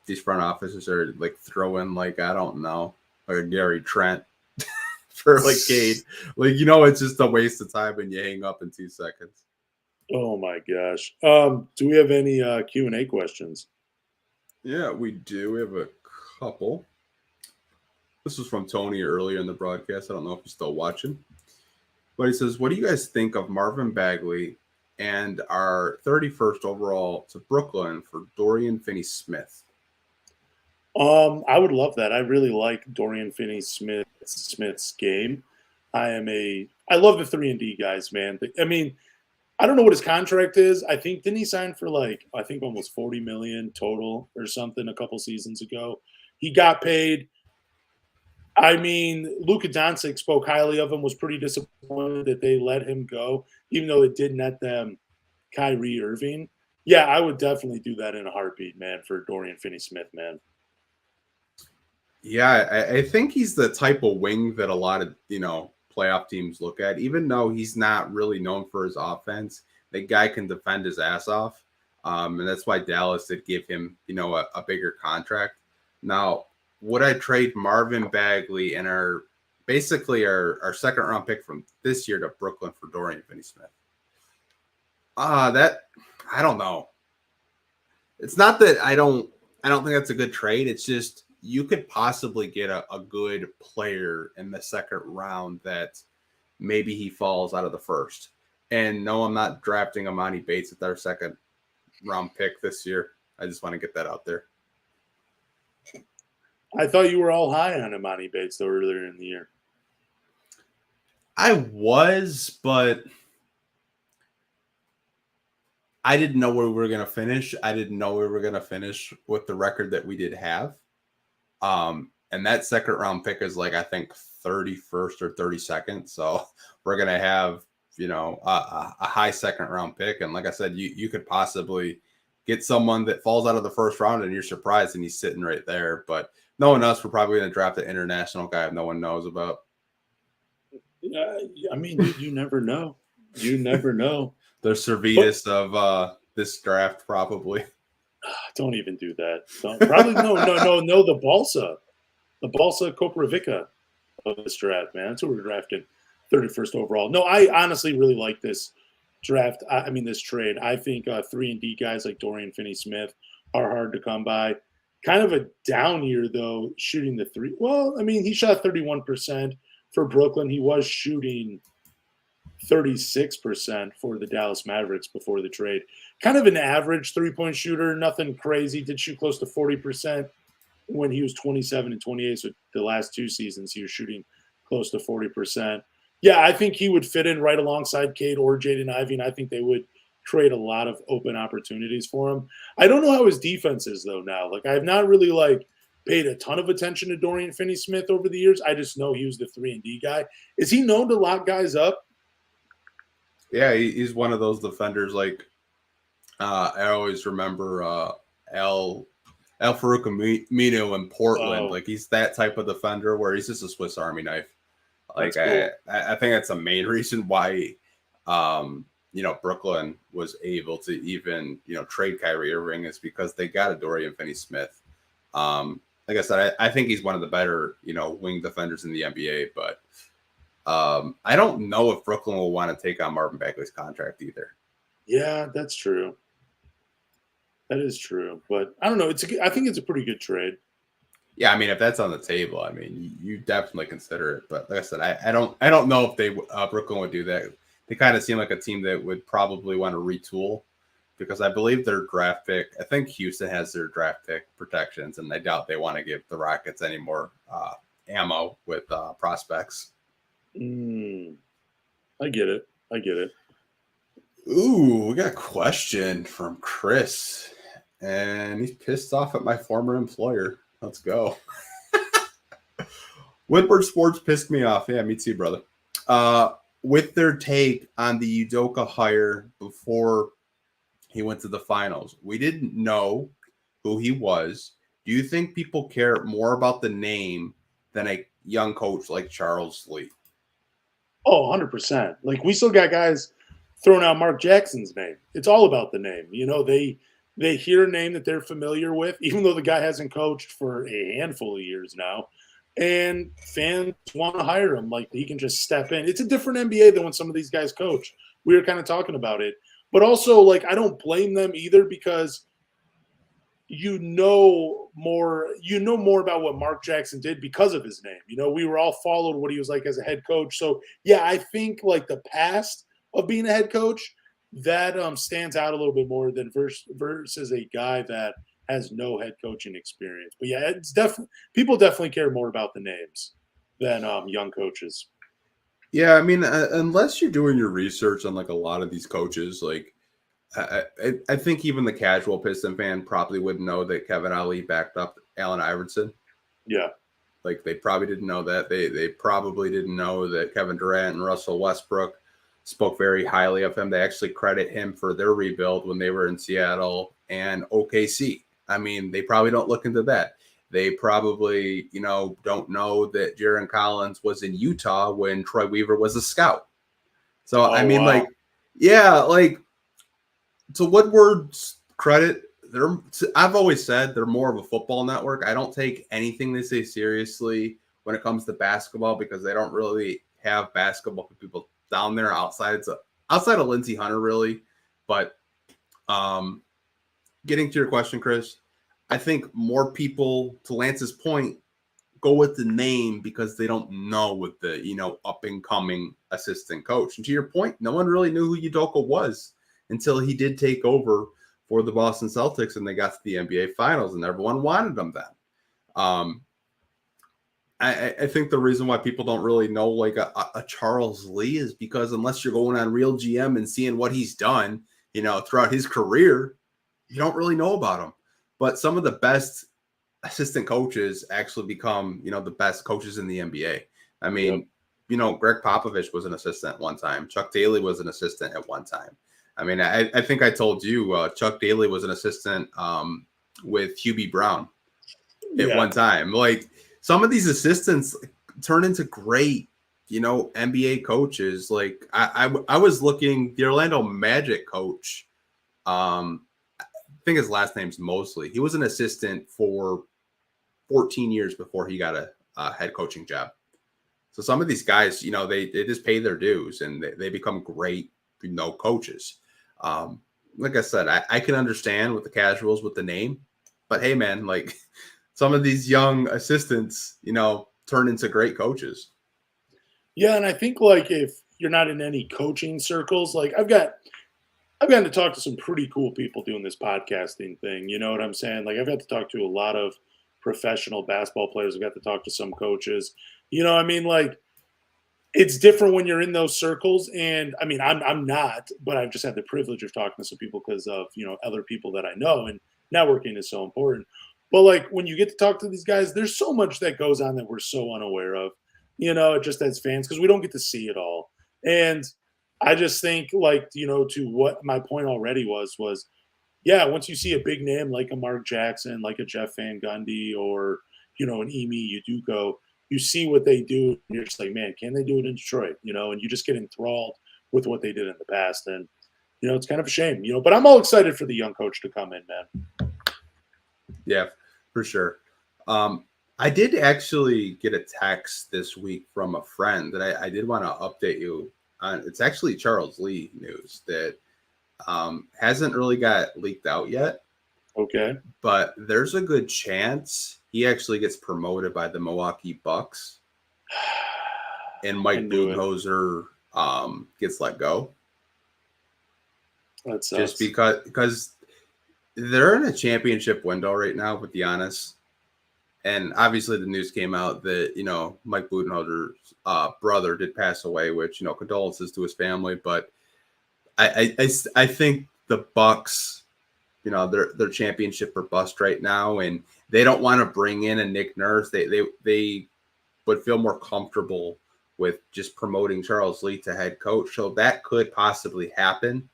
these front offices are like throwing like, I don't know, like Gary Trent for like Cade. Like, you know, it's just a waste of time and you hang up in 2 seconds. Oh my gosh. Do we have any Q&A questions? Yeah, we do. We have a couple. This was from Tony earlier in the broadcast. I don't know if he's still watching. But he says, what do you guys think of Marvin Bagley and our 31st overall to Brooklyn for Dorian Finney-Smith? I would love that. I really like Dorian Finney-Smith's game. I love the 3-and-D guys, man. I mean, I don't know what his contract is. I think didn't he sign for almost $40 million total or something a couple seasons ago. He got paid. I mean, Luka Doncic spoke highly of him, was pretty disappointed that they let him go, even though it did net them Kyrie Irving. Yeah, I would definitely do that in a heartbeat, man, for Dorian Finney-Smith, man. Yeah, I think he's the type of wing that a lot of, playoff teams look at. Even though he's not really known for his offense, the guy can defend his ass off. And that's why Dallas did give him, a bigger contract. Now, would I trade Marvin Bagley and our second round pick from this year to Brooklyn for Dorian Finney-Smith? That I don't know. It's not that I don't think that's a good trade. It's just you could possibly get a good player in the second round that maybe he falls out of the first. And no, I'm not drafting Amani Bates with our second round pick this year. I just want to get that out there. I thought you were all high on Amani Bates, though, earlier in the year. I was, but I didn't know where we were going to finish. I didn't know we were going to finish with the record that we did have. And that second round pick is I think 31st or 32nd. So we're going to have, a high second round pick. And like I said, you could possibly get someone that falls out of the first round and you're surprised and he's sitting right there. But knowing us, we're probably going to draft an international guy no one knows about. I mean, you never know. You never know. The Servetus of this draft, probably. Don't even do that. Probably no. The Balsa Koprivica of this draft, man. That's who we're drafting 31st overall. No, I honestly really like this draft. This trade. I think 3-and-D guys like Dorian Finney-Smith are hard to come by. Kind of a down year though, shooting the three. Well, I mean, he shot 31% for Brooklyn. He was shooting 36% for the Dallas Mavericks before the trade. Kind of an average three-point shooter, nothing crazy. Did shoot close to 40% when he was 27 and 28. So the last two seasons, he was shooting close to 40%. Yeah, I think he would fit in right alongside Cade or Jaden Ivey, and I think they would create a lot of open opportunities for him. I don't know how his defense is, though, now. I have not really, paid a ton of attention to Dorian Finney-Smith over the years. I just know he was the 3-and-D guy. Is he known to lock guys up? Yeah, he's one of those defenders. I always remember Al Farouk Aminu in Portland. Oh. He's that type of defender where he's just a Swiss Army knife. Cool. I think that's the main reason why Brooklyn was able to even trade Kyrie Irving is because they got a Dorian Finney-Smith. Like I said, I think he's one of the better wing defenders in the NBA, but I don't know if Brooklyn will want to take on Marvin Bagley's contract either. Yeah, that's true. That is true, but I don't know. I think it's a pretty good trade. Yeah, if that's on the table, you definitely consider it. But like I said, I don't know if they Brooklyn would do that. They kind of seem like a team that would probably want to retool because I believe their draft pick. I think Houston has their draft pick protections, and I doubt they want to give the Rockets any more ammo with prospects. I get it. Ooh, we got a question from Chris, and he's pissed off at my former employer. Let's go. Woodward Sports pissed me off. Yeah, me too, brother. With their take on the Udoka hire before he went to the finals, we didn't know who he was. Do you think people care more about the name than a young coach like Charles Lee? Oh, 100%. We still got guys throwing out Mark Jackson's name. It's all about the name. They hear a name that they're familiar with, even though the guy hasn't coached for a handful of years now. And fans want to hire him. He can just step in. It's a different NBA than when some of these guys coach. We were kind of talking about it. But also, I don't blame them either because you know more about what Mark Jackson did because of his name. We were all followed what he was like as a head coach. So, yeah, I think, the past of being a head coach, that stands out a little bit more than versus a guy that has no head coaching experience. But yeah, it's people definitely care more about the names than young coaches. Yeah, I mean, unless you're doing your research on like a lot of these coaches, like I think even the casual Piston fan probably wouldn't know that Kevin Ali backed up Allen Iverson. Yeah. Like they probably didn't know that. They probably didn't know that Kevin Durant and Russell Westbrook spoke very highly of him. They actually credit him for their rebuild when they were in Seattle and OKC. I mean, they probably don't look into that. They probably, don't know that Jaron Collins was in Utah when Troy Weaver was a scout. So, I mean, wow. to Woodward's credit, I've always said they're more of a football network. I don't take anything they say seriously when it comes to basketball because they don't really have basketball people down there outside of Lindsey Hunter, really. But getting to your question, Chris, I think more people, to Lance's point, go with the name because they don't know with the up and coming assistant coach. And to your point, no one really knew who Udoka was until he did take over for the Boston Celtics and they got to the NBA Finals and everyone wanted them then. I think the reason why people don't really know like a Charles Lee is because unless you're going on Real GM and seeing what he's done, throughout his career, you don't really know about him. But some of the best assistant coaches actually become, the best coaches in the NBA. I mean, Greg Popovich was an assistant one time. Chuck Daly was an assistant at one time. I mean, I think I told you Chuck Daly was an assistant with Hubie Brown at one time. Like some of these assistants turn into great, NBA coaches. Like I was looking, the Orlando Magic coach, I think his last name's Mosley. He was an assistant for 14 years before he got a head coaching job. So some of these guys, they just pay their dues and they become great, coaches. Like I said, I can understand with the casuals with the name, but hey, man, like some of these young assistants, turn into great coaches. Yeah, and I think like if you're not in any coaching circles, like I've gotten to talk to some pretty cool people doing this podcasting thing. You know what I'm saying? Like I've got to talk to a lot of professional basketball players. I've got to talk to some coaches. I mean, like it's different when you're in those circles. And I mean, I'm not, but I've just had the privilege of talking to some people because of, other people that I know, and networking is so important. But like when you get to talk to these guys, there's so much that goes on that we're so unaware of, just as fans, because we don't get to see it all. And I just think like, to what my point already was, yeah, once you see a big name like a Mark Jackson, like a Jeff Van Gundy or, an Emi Udoka, you see what they do, and you're just like, man, can they do it in Detroit? And you just get enthralled with what they did in the past. And, it's kind of a shame, but I'm all excited for the young coach to come in, man. Yeah, for sure. I did actually get a text this week from a friend that I did want to update you on. It's actually Charles Lee news that hasn't really got leaked out yet. Okay. But there's a good chance he actually gets promoted by the Milwaukee Bucks and Mike Budenholzer gets let go. That sucks. Just because they're in a championship window right now with Giannis. And obviously the news came out that, Mike Budenholzer's brother did pass away, which, condolences to his family. But I think the Bucks, they're championship or bust right now, and they don't want to bring in a Nick Nurse. They would feel more comfortable with just promoting Charles Lee to head coach. So that could possibly happen.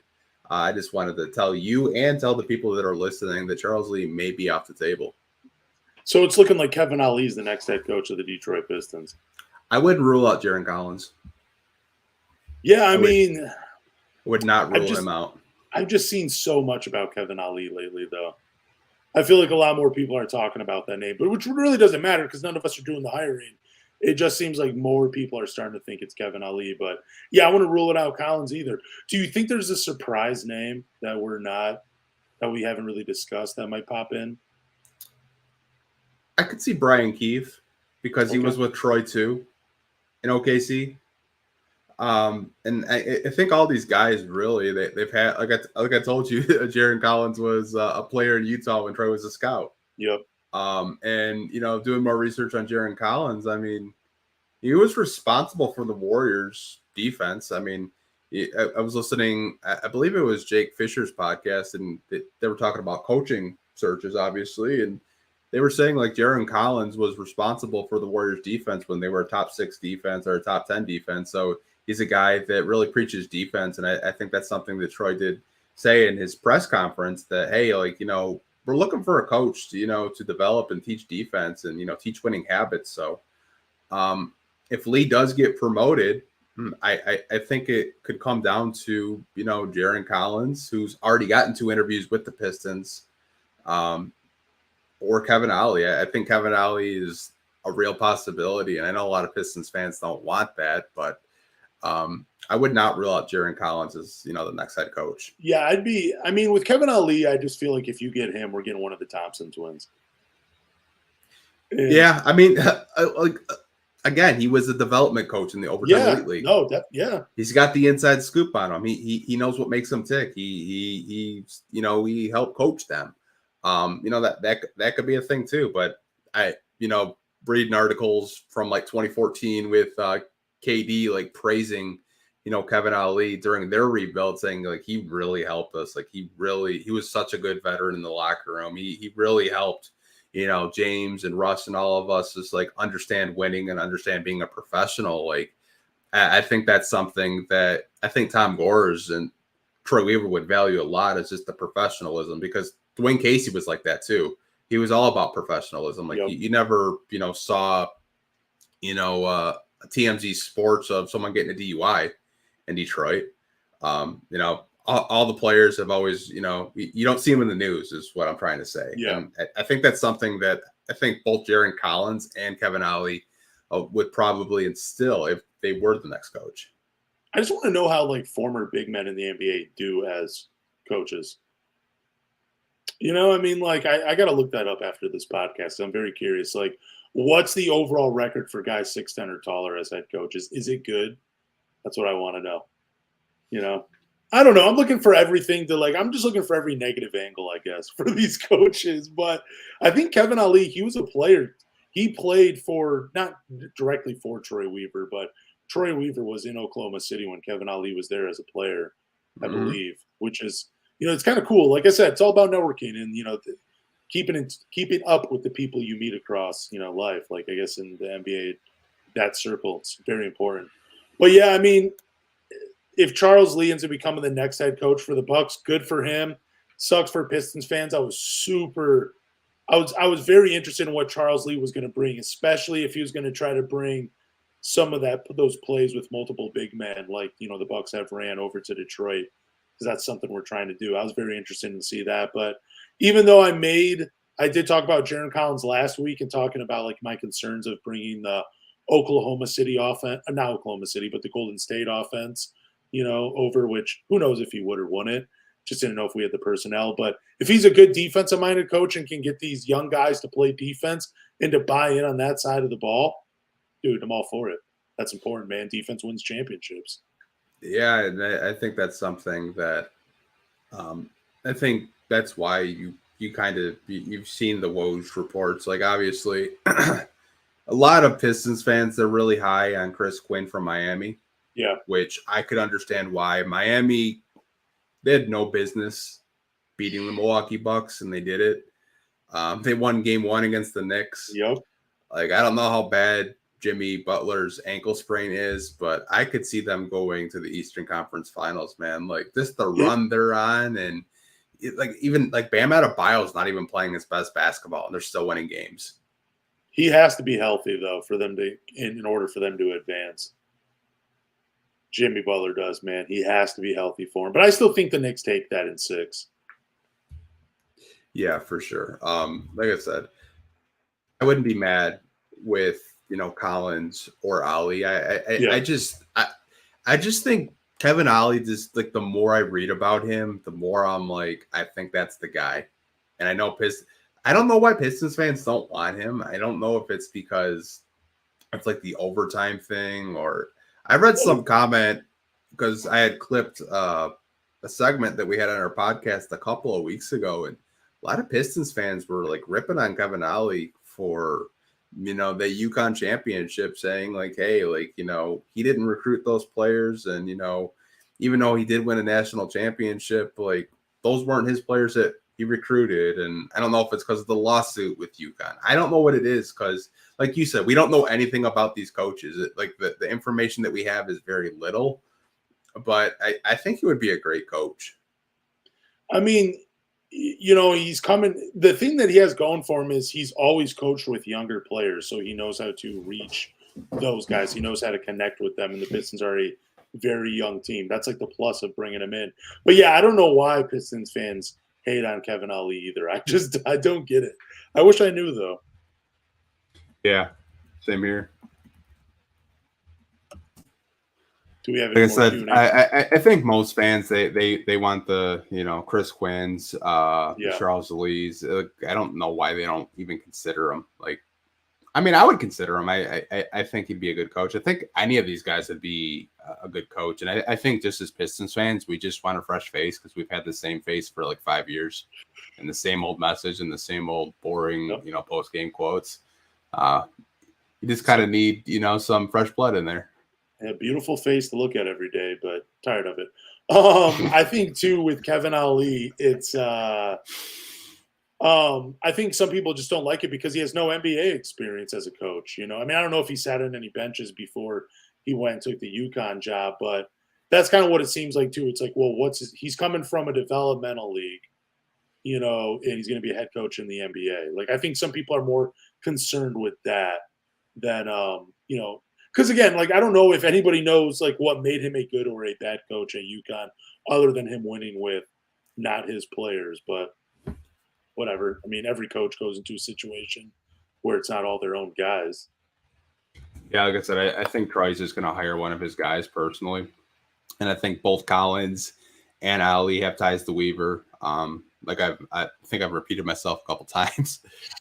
I just wanted to tell you and tell the people that are listening that Charles Lee may be off the table. So it's looking like Kevin Ali is the next head coach of the Detroit Pistons. I wouldn't rule out Jaron Collins. Yeah, I mean, would not rule him out. I've just seen so much about Kevin Ali lately, though. I feel like a lot more people are talking about that name, but which really doesn't matter because none of us are doing the hiring. It just seems like more people are starting to think it's Kevin Ali. But yeah, I wouldn't rule it out Collins either. Do you think there's a surprise name that we haven't really discussed that might pop in? I could see Brian Keefe because he was with Troy too in OKC. And I think all these guys really they've had like I told you, Jaron Collins was a player in Utah when Troy was a scout. Yep. And doing more research on Jaron Collins, I mean, he was responsible for the Warriors defense. I mean, I was listening, I believe it was Jake Fisher's podcast, and they were talking about coaching searches, obviously, and they were saying like Jaron Collins was responsible for the Warriors defense when they were a top 6 defense or a top 10 defense. So he's a guy that really preaches defense. And I think that's something that Troy did say in his press conference, that, hey, like, we're looking for a coach to, to develop and teach defense and, teach winning habits. So if Lee does get promoted, I think it could come down to, Jaron Collins, who's already gotten 2 interviews with the Pistons, or Kevin Ollie. I think Kevin Ollie is a real possibility. And I know a lot of Pistons fans don't want that, but I would not rule out Jaron Collins as, the next head coach. Yeah, with Kevin Ollie, I just feel like if you get him, we're getting one of the Thompson twins. And, yeah, I mean, again, he was a development coach in the Overtime Elite League. No, he's got the inside scoop on him. He knows what makes him tick. He helped coach them. That could be a thing too. But reading articles from like 2014 with KD like praising, Kevin Ollie during their rebuild, saying like he really helped us. Like he was such a good veteran in the locker room. He really helped, James and Russ and all of us just like understand winning and understand being a professional. Like I think that's something that I think Tom Gores and Troy Weaver would value a lot, is just the professionalism, because Dwayne Casey was like that too. He was all about professionalism. Like you never, saw, TMZ Sports of someone getting a DUI in Detroit. All the players have always, you don't see them in the news, is what I'm trying to say. Yeah. And I think that's something that I think both Jaron Collins and Kevin Ollie would probably instill if they were the next coach. I just want to know how like former big men in the NBA do as coaches. I got to look that up after this podcast. I'm very curious. Like, what's the overall record for guys 6'10" or taller as head coaches? Is it good? That's what I want to know. I don't know. I'm looking for everything I'm just looking for every negative angle, I guess, for these coaches. But I think Kevin Ollie, he was a player. He played for, not directly for Troy Weaver, but Troy Weaver was in Oklahoma City when Kevin Ollie was there as a player, I believe, which is, it's kind of cool. Like I said, it's all about networking and, keeping up with the people you meet across, life. Like, I guess in the NBA, that circle, it's very important. But yeah, if Charles Lee ends up becoming the next head coach for the Bucks, good for him. Sucks for Pistons fans. I was very interested in what Charles Lee was going to bring, especially if he was going to try to bring some of those plays with multiple big men, like, the Bucks have ran over to Detroit, because that's something we're trying to do. I was very interested to see that. But even though I did talk about Jaron Collins last week and talking about like my concerns of bringing the Oklahoma City offense, not Oklahoma City, but the Golden State offense, over, which who knows if he would or wouldn't. Just didn't know if we had the personnel. But if he's a good defensive-minded coach and can get these young guys to play defense and to buy in on that side of the ball, dude, I'm all for it. That's important, man. Defense wins championships. Yeah, and I think that's something that I think that's why you've seen the Woj reports. Like, obviously, a lot of Pistons fans, they're really high on Chris Quinn from Miami. Yeah. Which I could understand why. Miami, they had no business beating the Milwaukee Bucks, and they did it. They won game 1 against the Knicks. Yep. Like, I don't know how bad Jimmy Butler's ankle sprain is, but I could see them going to the Eastern Conference Finals, man. Like, just the run they're on, and even Bam Adebayo's not even playing his best basketball, and they're still winning games. He has to be healthy though for them in order for them to advance. Jimmy Butler does, man. He has to be healthy for him. But I still think the Knicks take that in 6. Yeah, for sure. Like I said, I wouldn't be mad with, Collins or Ollie. I just think Kevin Ollie, just like the more I read about him, the more I'm like, I think that's the guy. And I know I don't know why Pistons fans don't want him. I don't know if it's because it's like the overtime thing, or I read some comment because I had clipped a segment that we had on our podcast a couple of weeks ago, and a lot of Pistons fans were like ripping on Kevin Ollie for the UConn championship saying like, hey, like, he didn't recruit those players. And, even though he did win a national championship, like those weren't his players that he recruited. And I don't know if it's because of the lawsuit with UConn. I don't know what it is because, like you said, we don't know anything about these coaches. Like the information that we have is very little. But I think he would be a great coach. I mean, he's coming. The thing that he has going for him is he's always coached with younger players, so he knows how to reach those guys. He knows how to connect with them, and the Pistons are a very young team. That's like the plus of bringing him in. But yeah, I don't know why Pistons fans hate on Kevin Ali either. I don't get it. I wish I knew though. Yeah, same here. Do we have like I said, I think most fans they want the Chris Quinn's, Charles Lee's. I don't know why they don't even consider him. Like, I mean, I would consider him. I think he'd be a good coach. I think any of these guys would be a good coach. And I think just as Pistons fans, we just want a fresh face because we've had the same face for like 5 years, and the same old message and the same old boring post game quotes. You just kind of need some fresh blood in there. A beautiful face to look at every day, but tired of it. I think too with Kevin Ali, it's I think some people just don't like it because he has no NBA experience as a coach. I mean, I don't know if he sat in any benches before he went and took the UConn job, but that's kind of what it seems like too. It's like, well, he's coming from a developmental league, and he's going to be a head coach in the NBA. Like, I think some people are more concerned with that than because again, like, I don't know if anybody knows like what made him a good or a bad coach at UConn other than him winning with not his players, but whatever. I mean, every coach goes into a situation where it's not all their own guys. Yeah, like I said, I think Troy's just going to hire one of his guys personally. And I think both Collins and Ali have ties to Weaver. Like I think I've repeated myself a couple times.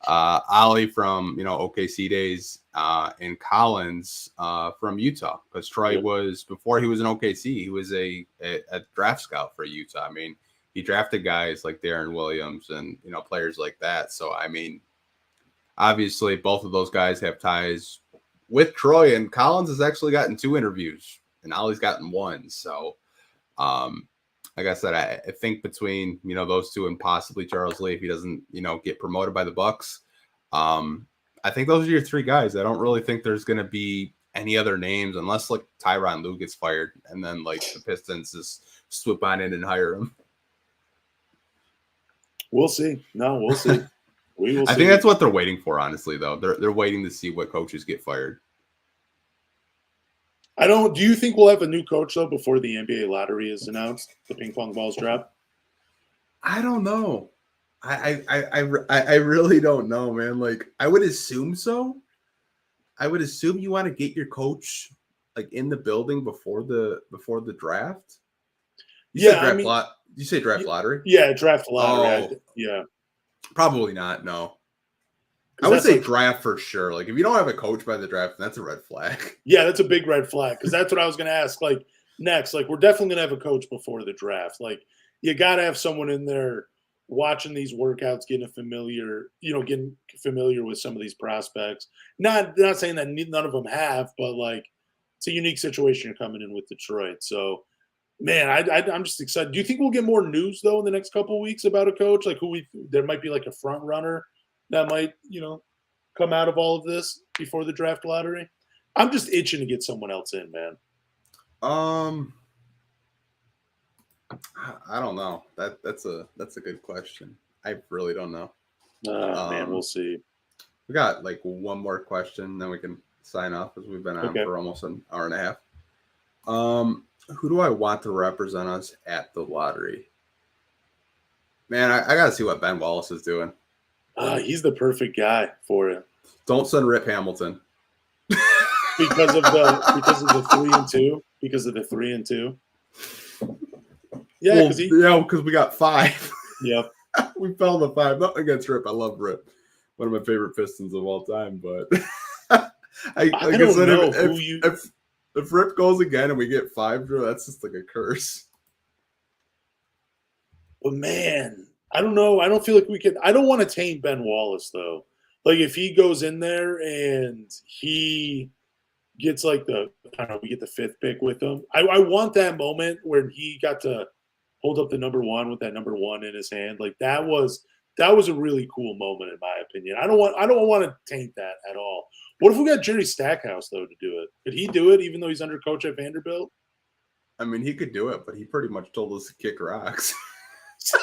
Ali from OKC days, and Collins from Utah, because Troy was, before he was in OKC, he was a draft scout for Utah. I mean, he drafted guys like Darren Williams and players like that. So I mean, obviously both of those guys have ties with Troy, and Collins has actually gotten 2 interviews, and Ali's gotten 1. So like I said, I think between those two and possibly Charles Lee, if he doesn't get promoted by the Bucks, I think those are your 3 guys. I don't really think there's going to be any other names unless like Tyronn Lue gets fired, and then like the Pistons just swoop on in and hire him. We'll see. No, we'll see. We will see. I think that's what they're waiting for. Honestly, though, they're waiting to see what coaches get fired. Do you think we'll have a new coach though before the NBA lottery is announced? The ping pong balls drop. I don't know. I really don't know, man. Like, I would assume so. I would assume you want to get your coach like in the building before the draft. You say draft lottery? Yeah, draft lottery. Yeah. Probably not. No. I would say draft for sure. Like, if you don't have a coach by the draft, that's a red flag. Yeah, that's a big red flag, because that's what I was going to ask. Like, next, like, we're definitely going to have a coach before the draft. Like, you got to have someone in there watching these workouts, getting familiar with some of these prospects. Not saying that none of them have, but like, it's a unique situation you're coming in with Detroit. So, man, I'm just excited. Do you think we'll get more news though in the next couple of weeks about a coach? Like, there might be like a front runner that might, come out of all of this before the draft lottery? I'm just itching to get someone else in, man. I don't know. That's a good question. I really don't know. Man, we'll see. We got like one more question, then we can sign off, because we've been on for almost an hour and a half. Who do I want to represent us at the lottery? Man, I gotta see what Ben Wallace is doing. He's the perfect guy for it. Don't send Rip Hamilton. because of the 3 and 2. Because of the 3 and 2. Yeah, because we got 5. Yep. We fell in the 5. Nothing against Rip. I love Rip. One of my favorite Pistons of all time. But if Rip goes again and we get 5, Drew, that's just like a curse. But man, I don't know. I don't feel like we can. I don't want to tame Ben Wallace though. Like if he goes in there and he gets like we get the 5th pick with him. I want that moment where he got to hold up the number 1 with that number 1 in his hand. Like that was a really cool moment in my opinion. I don't want to taint that at all. What if we got Jerry Stackhouse though to do it? Could he do it even though he's under coach at Vanderbilt? I mean, he could do it, but he pretty much told us to kick rocks.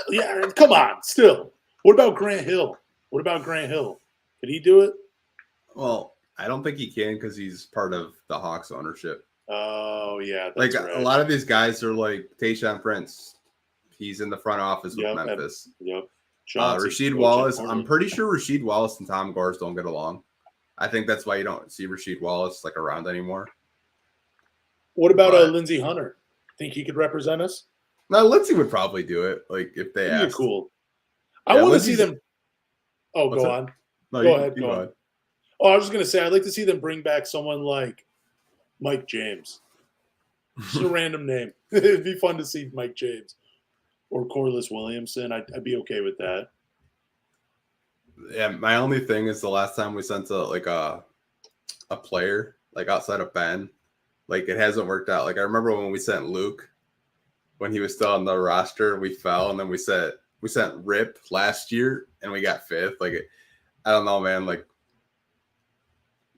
Yeah, come on. Still, what about Grant Hill? Could he do it? Well, I don't think he can because he's part of the Hawks ownership. Oh yeah, that's right. A lot of these guys are like Tayshaun Prince. He's in the front office with Memphis. Rasheed Wallace. I'm pretty sure Rasheed Wallace and Tom Gores don't get along. I think that's why you don't see Rasheed Wallace like around anymore. What about Lindsey Hunter? Think he could represent us? No, Lindsey would probably do it. Like if they asked. Cool. I want to see them. Oh, go on. No, go ahead. Go on. Oh, I was just gonna say I'd like to see them bring back someone like Mike James. Just a random name. It'd be fun to see Mike James or Corliss Williamson. I'd be okay with that. Yeah, my only thing is the last time we sent a player like outside of Ben, like it hasn't worked out. Like I remember when we sent Luke when he was still on the roster, we fell, and then we sent Rip last year and we got 5th. Like I don't know, man. Like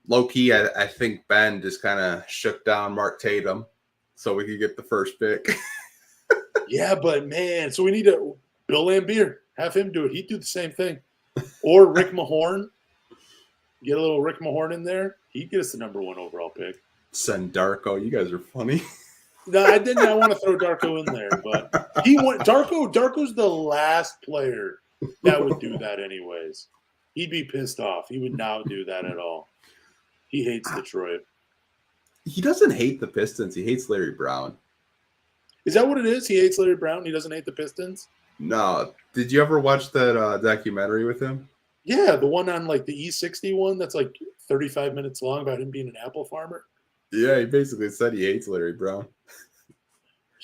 low key, I think Ben just kind of shook down Mark Tatum so we could get the 1st pick. Yeah, but man, so we need to Bill Laimbeer, have him do it. He'd do the same thing. Or Rick Mahorn. Get a little Rick Mahorn in there. He'd get us the number 1 overall pick. Send Darko. You guys are funny. No, I didn't. I want to throw Darko in there, but he went. Darko's the last player that would do that, anyways. He'd be pissed off. He would not do that at all. He hates Detroit. He doesn't hate the Pistons. He hates Larry Brown. Is that what it is? He hates Larry Brown. He doesn't hate the Pistons. No. Did you ever watch that documentary with him? Yeah, the one on like the E60 one that's like 35 minutes long about him being an apple farmer. Yeah, he basically said he hates Larry Brown.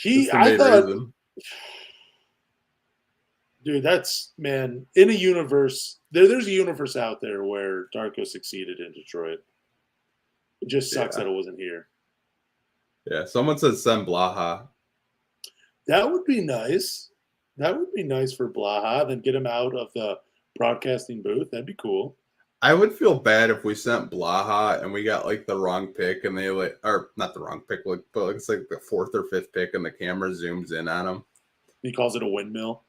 I thought, dude, that's, man, in a universe, there's a universe out there where Darko succeeded in Detroit. It just sucks that it wasn't here. Yeah, someone said send Blaha. That would be nice. That would be nice for Blaha. Then get him out of the broadcasting booth. That'd be cool. I would feel bad if we sent Blaha and we got like the wrong pick and they or not the wrong pick, but it's like the 4th or 5th pick and the camera zooms in on him. He calls it a windmill.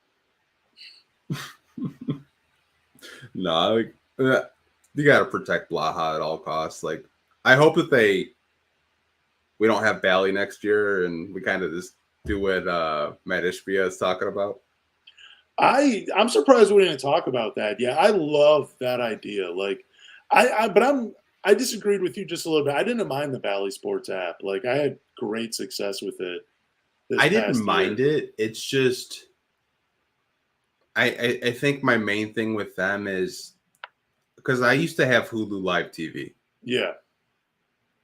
No, you got to protect Blaha at all costs. Like, I hope that we don't have Bally next year and we kind of just do what Matt Ishbia is talking about. I'm surprised we didn't talk about that. Yeah, I love that idea. Like, I disagreed with you just a little bit. I didn't mind the Bally Sports app. Like, I had great success with it. I didn't mind it. It's just, I think my main thing with them is because I used to have Hulu Live TV. Yeah.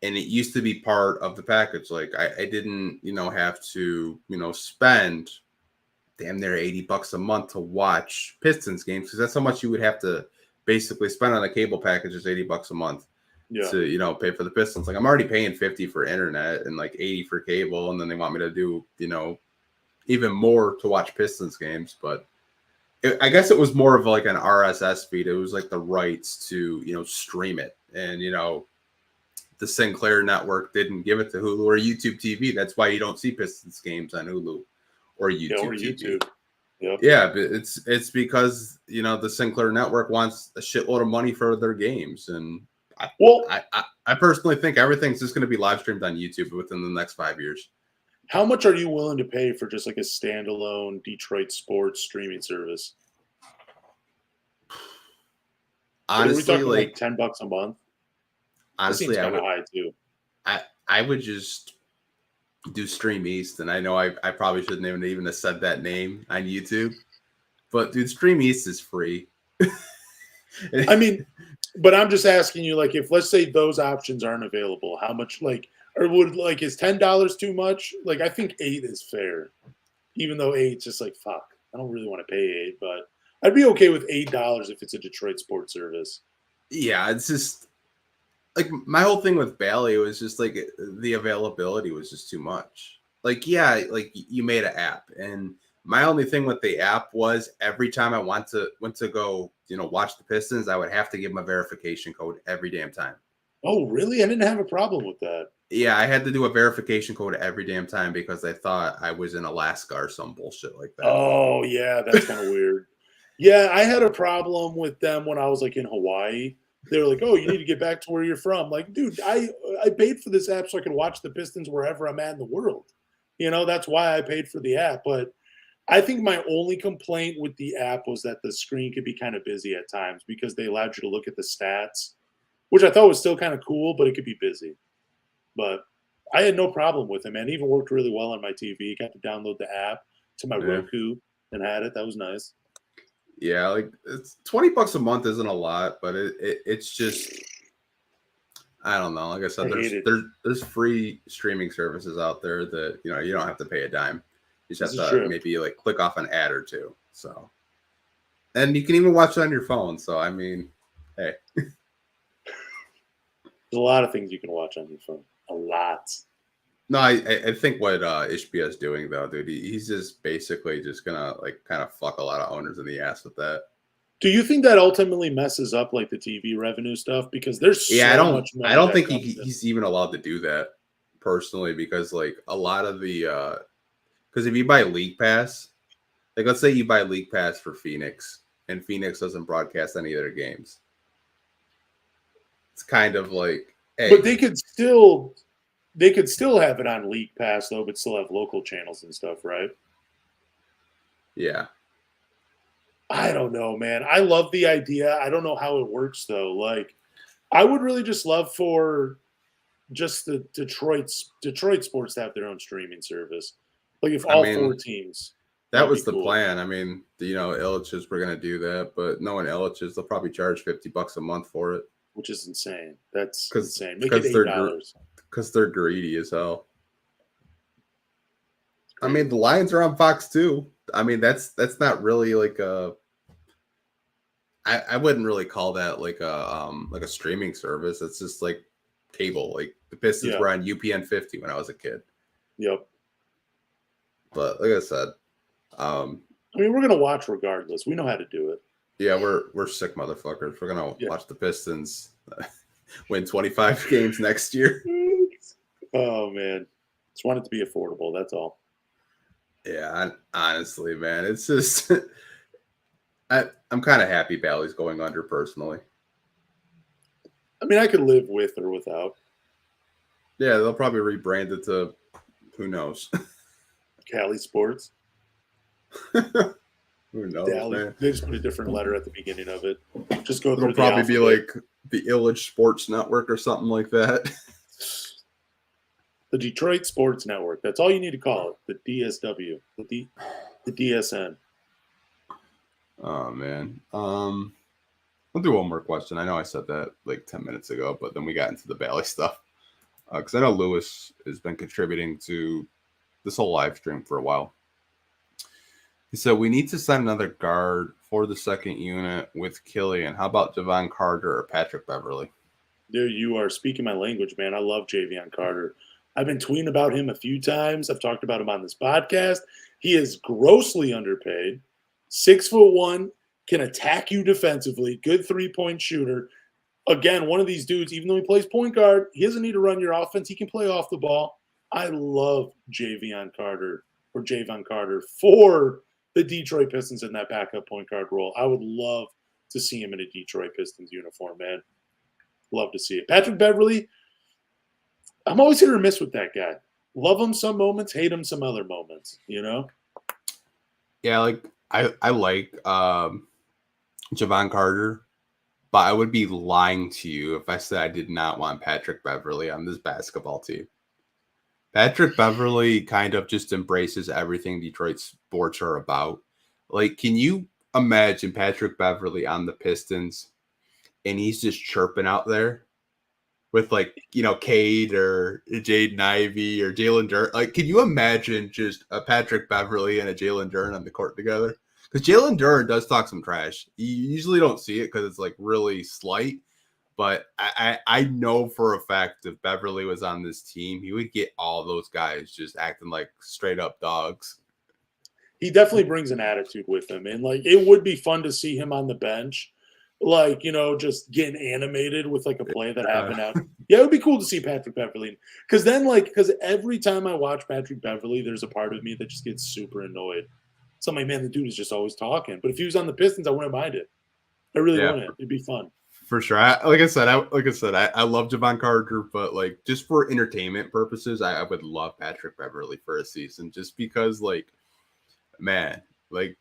And it used to be part of the package. Like I didn't, have to, spend damn near $80 a month to watch Pistons games because that's how much you would have to basically spend on a cable package is $80 a month to, pay for the Pistons. Like I'm already paying $50 for internet and like $80 for cable. And then they want me to do, even more to watch Pistons games. But I guess it was more of like an RSS feed. It was like the rights to, stream it. And, the Sinclair network didn't give it to Hulu or YouTube TV. That's why you don't see Pistons games on Hulu or YouTube TV. Yep. Yeah, but it's because, the Sinclair network wants a shitload of money for their games. And I personally think everything's just going to be live streamed on YouTube within the next 5 years. How much are you willing to pay for just like a standalone Detroit sports streaming service? Honestly, are we talking like $10 a month? Honestly, I would, high too. I would just do Stream East, and I know I probably shouldn't even have said that name on YouTube, but dude, Stream East is free. I mean, but I'm just asking you, like, if let's say those options aren't available, how much, like, or would like is $10 too much? Like, I think $8 is fair, even though $8's just like fuck. I don't really want to pay $8, but I'd be okay with $8 if it's a Detroit sports service. Yeah, it's just like my whole thing with Bally was just like the availability was just too much. Like, yeah, like you made an app, and my only thing with the app was every time I went to go, watch the Pistons, I would have to give them a verification code every damn time. Oh, really? I didn't have a problem with that. Yeah, I had to do a verification code every damn time because I thought I was in Alaska or some bullshit like that. Oh, yeah, that's kind of weird. Yeah, I had a problem with them when I was like in Hawaii. They were like, "Oh, you need to get back to where you're from." Like, dude, I paid for this app so I could watch the Pistons wherever I'm at in the world. That's why I paid for the app. But I think my only complaint with the app was that the screen could be kind of busy at times because they allowed you to look at the stats, which I thought was still kind of cool, but it could be busy. But I had no problem with it, man. It even worked really well on my TV. Got to download the app to my Roku and had it. That was nice. Yeah, like it's $20 a month isn't a lot, but it's just I don't know. Like I said, there's free streaming services out there that you don't have to pay a dime. You just have to maybe like click off an ad or two. So, and you can even watch it on your phone. So I mean, hey, there's a lot of things you can watch on your phone. A lot. No, I think what Ishbia is doing though, dude, he's just basically just gonna like kind of fuck a lot of owners in the ass with that. Do you think that ultimately messes up like the TV revenue stuff? Because there's so much money. I don't think he's even allowed to do that personally because like a lot of the because if you buy League Pass, like let's say you buy League Pass for Phoenix and Phoenix doesn't broadcast any of their games, it's kind of like hey, but they could still have it on League Pass though, but still have local channels and stuff, right? Yeah. I don't know, man. I love the idea. I don't know how it works though. Like, I would really just love for just the Detroit sports to have their own streaming service. Like if all four teams. That was the plan. I mean, Illich's were gonna do that, but knowing Illich's, they'll probably charge $50 a month for it. Which is insane. That's insane. Make it $8. Because they're greedy as hell. I mean, the Lions are on Fox too. I mean, that's not really like a. I wouldn't really call that like a streaming service. It's just like cable. Like the Pistons were on UPN 50 when I was a kid. Yep. But like I said, I mean, we're gonna watch regardless. We know how to do it. Yeah, we're sick motherfuckers. We're gonna watch the Pistons win 25 games next year. Oh man, just want it to be affordable. That's all. Yeah, honestly, man, it's just I'm kind of happy Bally's going under personally. I mean, I could live with or without. Yeah, they'll probably rebrand it to who knows. Cali Sports. Who knows, man? They just put a different letter at the beginning of it. Just go through. It'll probably be like the Illich Sports Network or something like that. The Detroit Sports Network. That's all you need to call it. The DSW. The DSN. Oh man. We'll do one more question. I know I said that like 10 minutes ago, but then we got into the Bally stuff. Because I know Lewis has been contributing to this whole live stream for a while. He said, we need to sign another guard for the second unit with Killian. How about Javon Carter or Patrick Beverly? Dude, you are speaking my language, man. I love Javion Carter. I've been tweeting about him a few times. I've talked about him on this podcast. He is grossly underpaid. 6'1", can attack you defensively. Good 3-point shooter. Again, one of these dudes, even though he plays point guard, he doesn't need to run your offense. He can play off the ball. I love Javon Carter for the Detroit Pistons in that backup point guard role. I would love to see him in a Detroit Pistons uniform, man. Love to see it. Patrick Beverly, I'm always hit or miss with that guy. Love him some moments, hate him some other moments, Yeah, like I like Javon Carter, but I would be lying to you if I said I did not want Patrick Beverly on this basketball team. Patrick Beverly kind of just embraces everything Detroit sports are about. Like, can you imagine Patrick Beverly on the Pistons and he's just chirping out there with Cade or Jaden Ivey or Jalen Durn? Like, can you imagine just a Patrick Beverly and a Jalen Durn on the court together? Because Jalen Durn does talk some trash. You usually don't see it because it's like really slight, But I know for a fact if Beverly was on this team, he would get all those guys just acting like straight up dogs. He definitely brings an attitude with him. And, like, it would be fun to see him on the bench, like, just getting animated with, like, a play that happened out. Yeah, it would be cool to see Patrick Beverly. Because then, because every time I watch Patrick Beverly, there's a part of me that just gets super annoyed. So I'm like, man, the dude is just always talking. But if he was on the Pistons, I wouldn't mind it. I really wouldn't. It'd be fun. For sure. I love Javon Carter, but like just for entertainment purposes, I would love Patrick Beverly for a season just because, like, man, like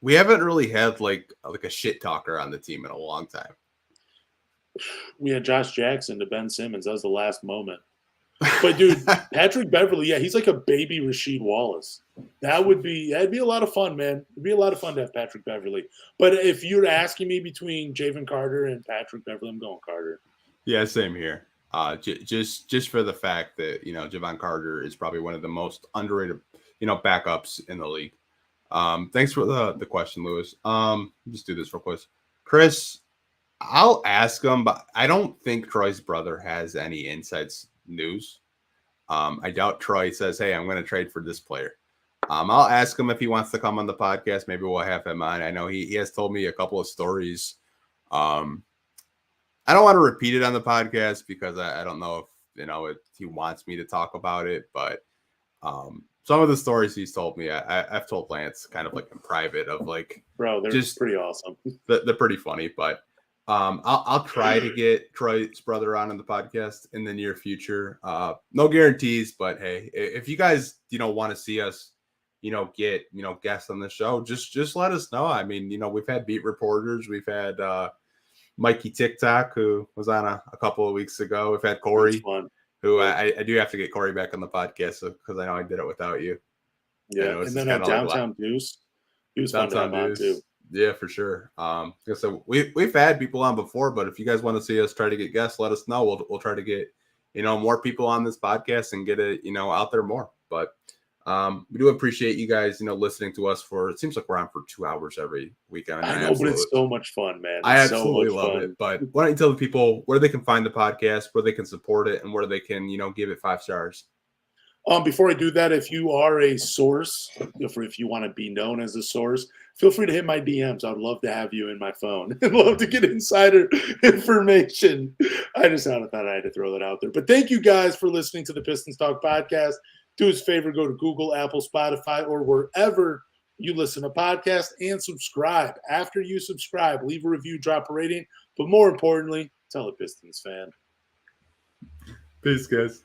we haven't really had like a shit talker on the team in a long time. We had Josh Jackson to Ben Simmons. That was the last moment. But dude, Patrick Beverly, yeah, he's like a baby Rasheed Wallace. That'd be a lot of fun, man. It'd be a lot of fun to have Patrick Beverly. But if you're asking me between Javon Carter and Patrick Beverly, I'm going Carter. Yeah, same here. Just for the fact that Javon Carter is probably one of the most underrated backups in the league. Thanks for the question, Lewis. Just do this real quick, Chris. I'll ask him, but I don't think Troy's brother has any insights news. I doubt Troy says, hey, I'm going to trade for this player. I'll ask him if he wants to come on the podcast. Maybe we'll have him on. I know he has told me a couple of stories. I don't want to repeat it on the podcast because I don't know if he wants me to talk about it, but some of the stories he's told me, I've told Lance kind of like in private of like, bro, they're just pretty awesome. They're pretty funny, but I'll try to get Troy's brother on the podcast in the near future. No guarantees, but hey, if you guys, want to see us, get, guests on the show, just let us know. I mean, we've had beat reporters. We've had Mikey TikTok, who was on a couple of weeks ago. We've had Corey, who I do have to get Corey back on the podcast because I know I did it without you. Yeah, and then Downtown Deuce. He was fun to have on too. Yeah, for sure. So we've had people on before, but if you guys want to see us try to get guests, let us know. We'll try to get more people on this podcast and get it out there more. But we do appreciate you guys listening to us for. It seems like we're on for 2 hours every weekend. I know, but it's so much fun, man. I absolutely love it. But why don't you tell the people where they can find the podcast, where they can support it, and where they can give it 5 stars. Before I do that, if you are a source, if you want to be known as a source, feel free to hit my DMs. I'd love to have you in my phone. I'd love to get insider information. I just thought I had to throw that out there. But thank you guys for listening to the Pistons Talk Podcast. Do us a favor, go to Google, Apple, Spotify, or wherever you listen to podcasts and subscribe. After you subscribe, leave a review, drop a rating. But more importantly, tell a Pistons fan. Peace, guys.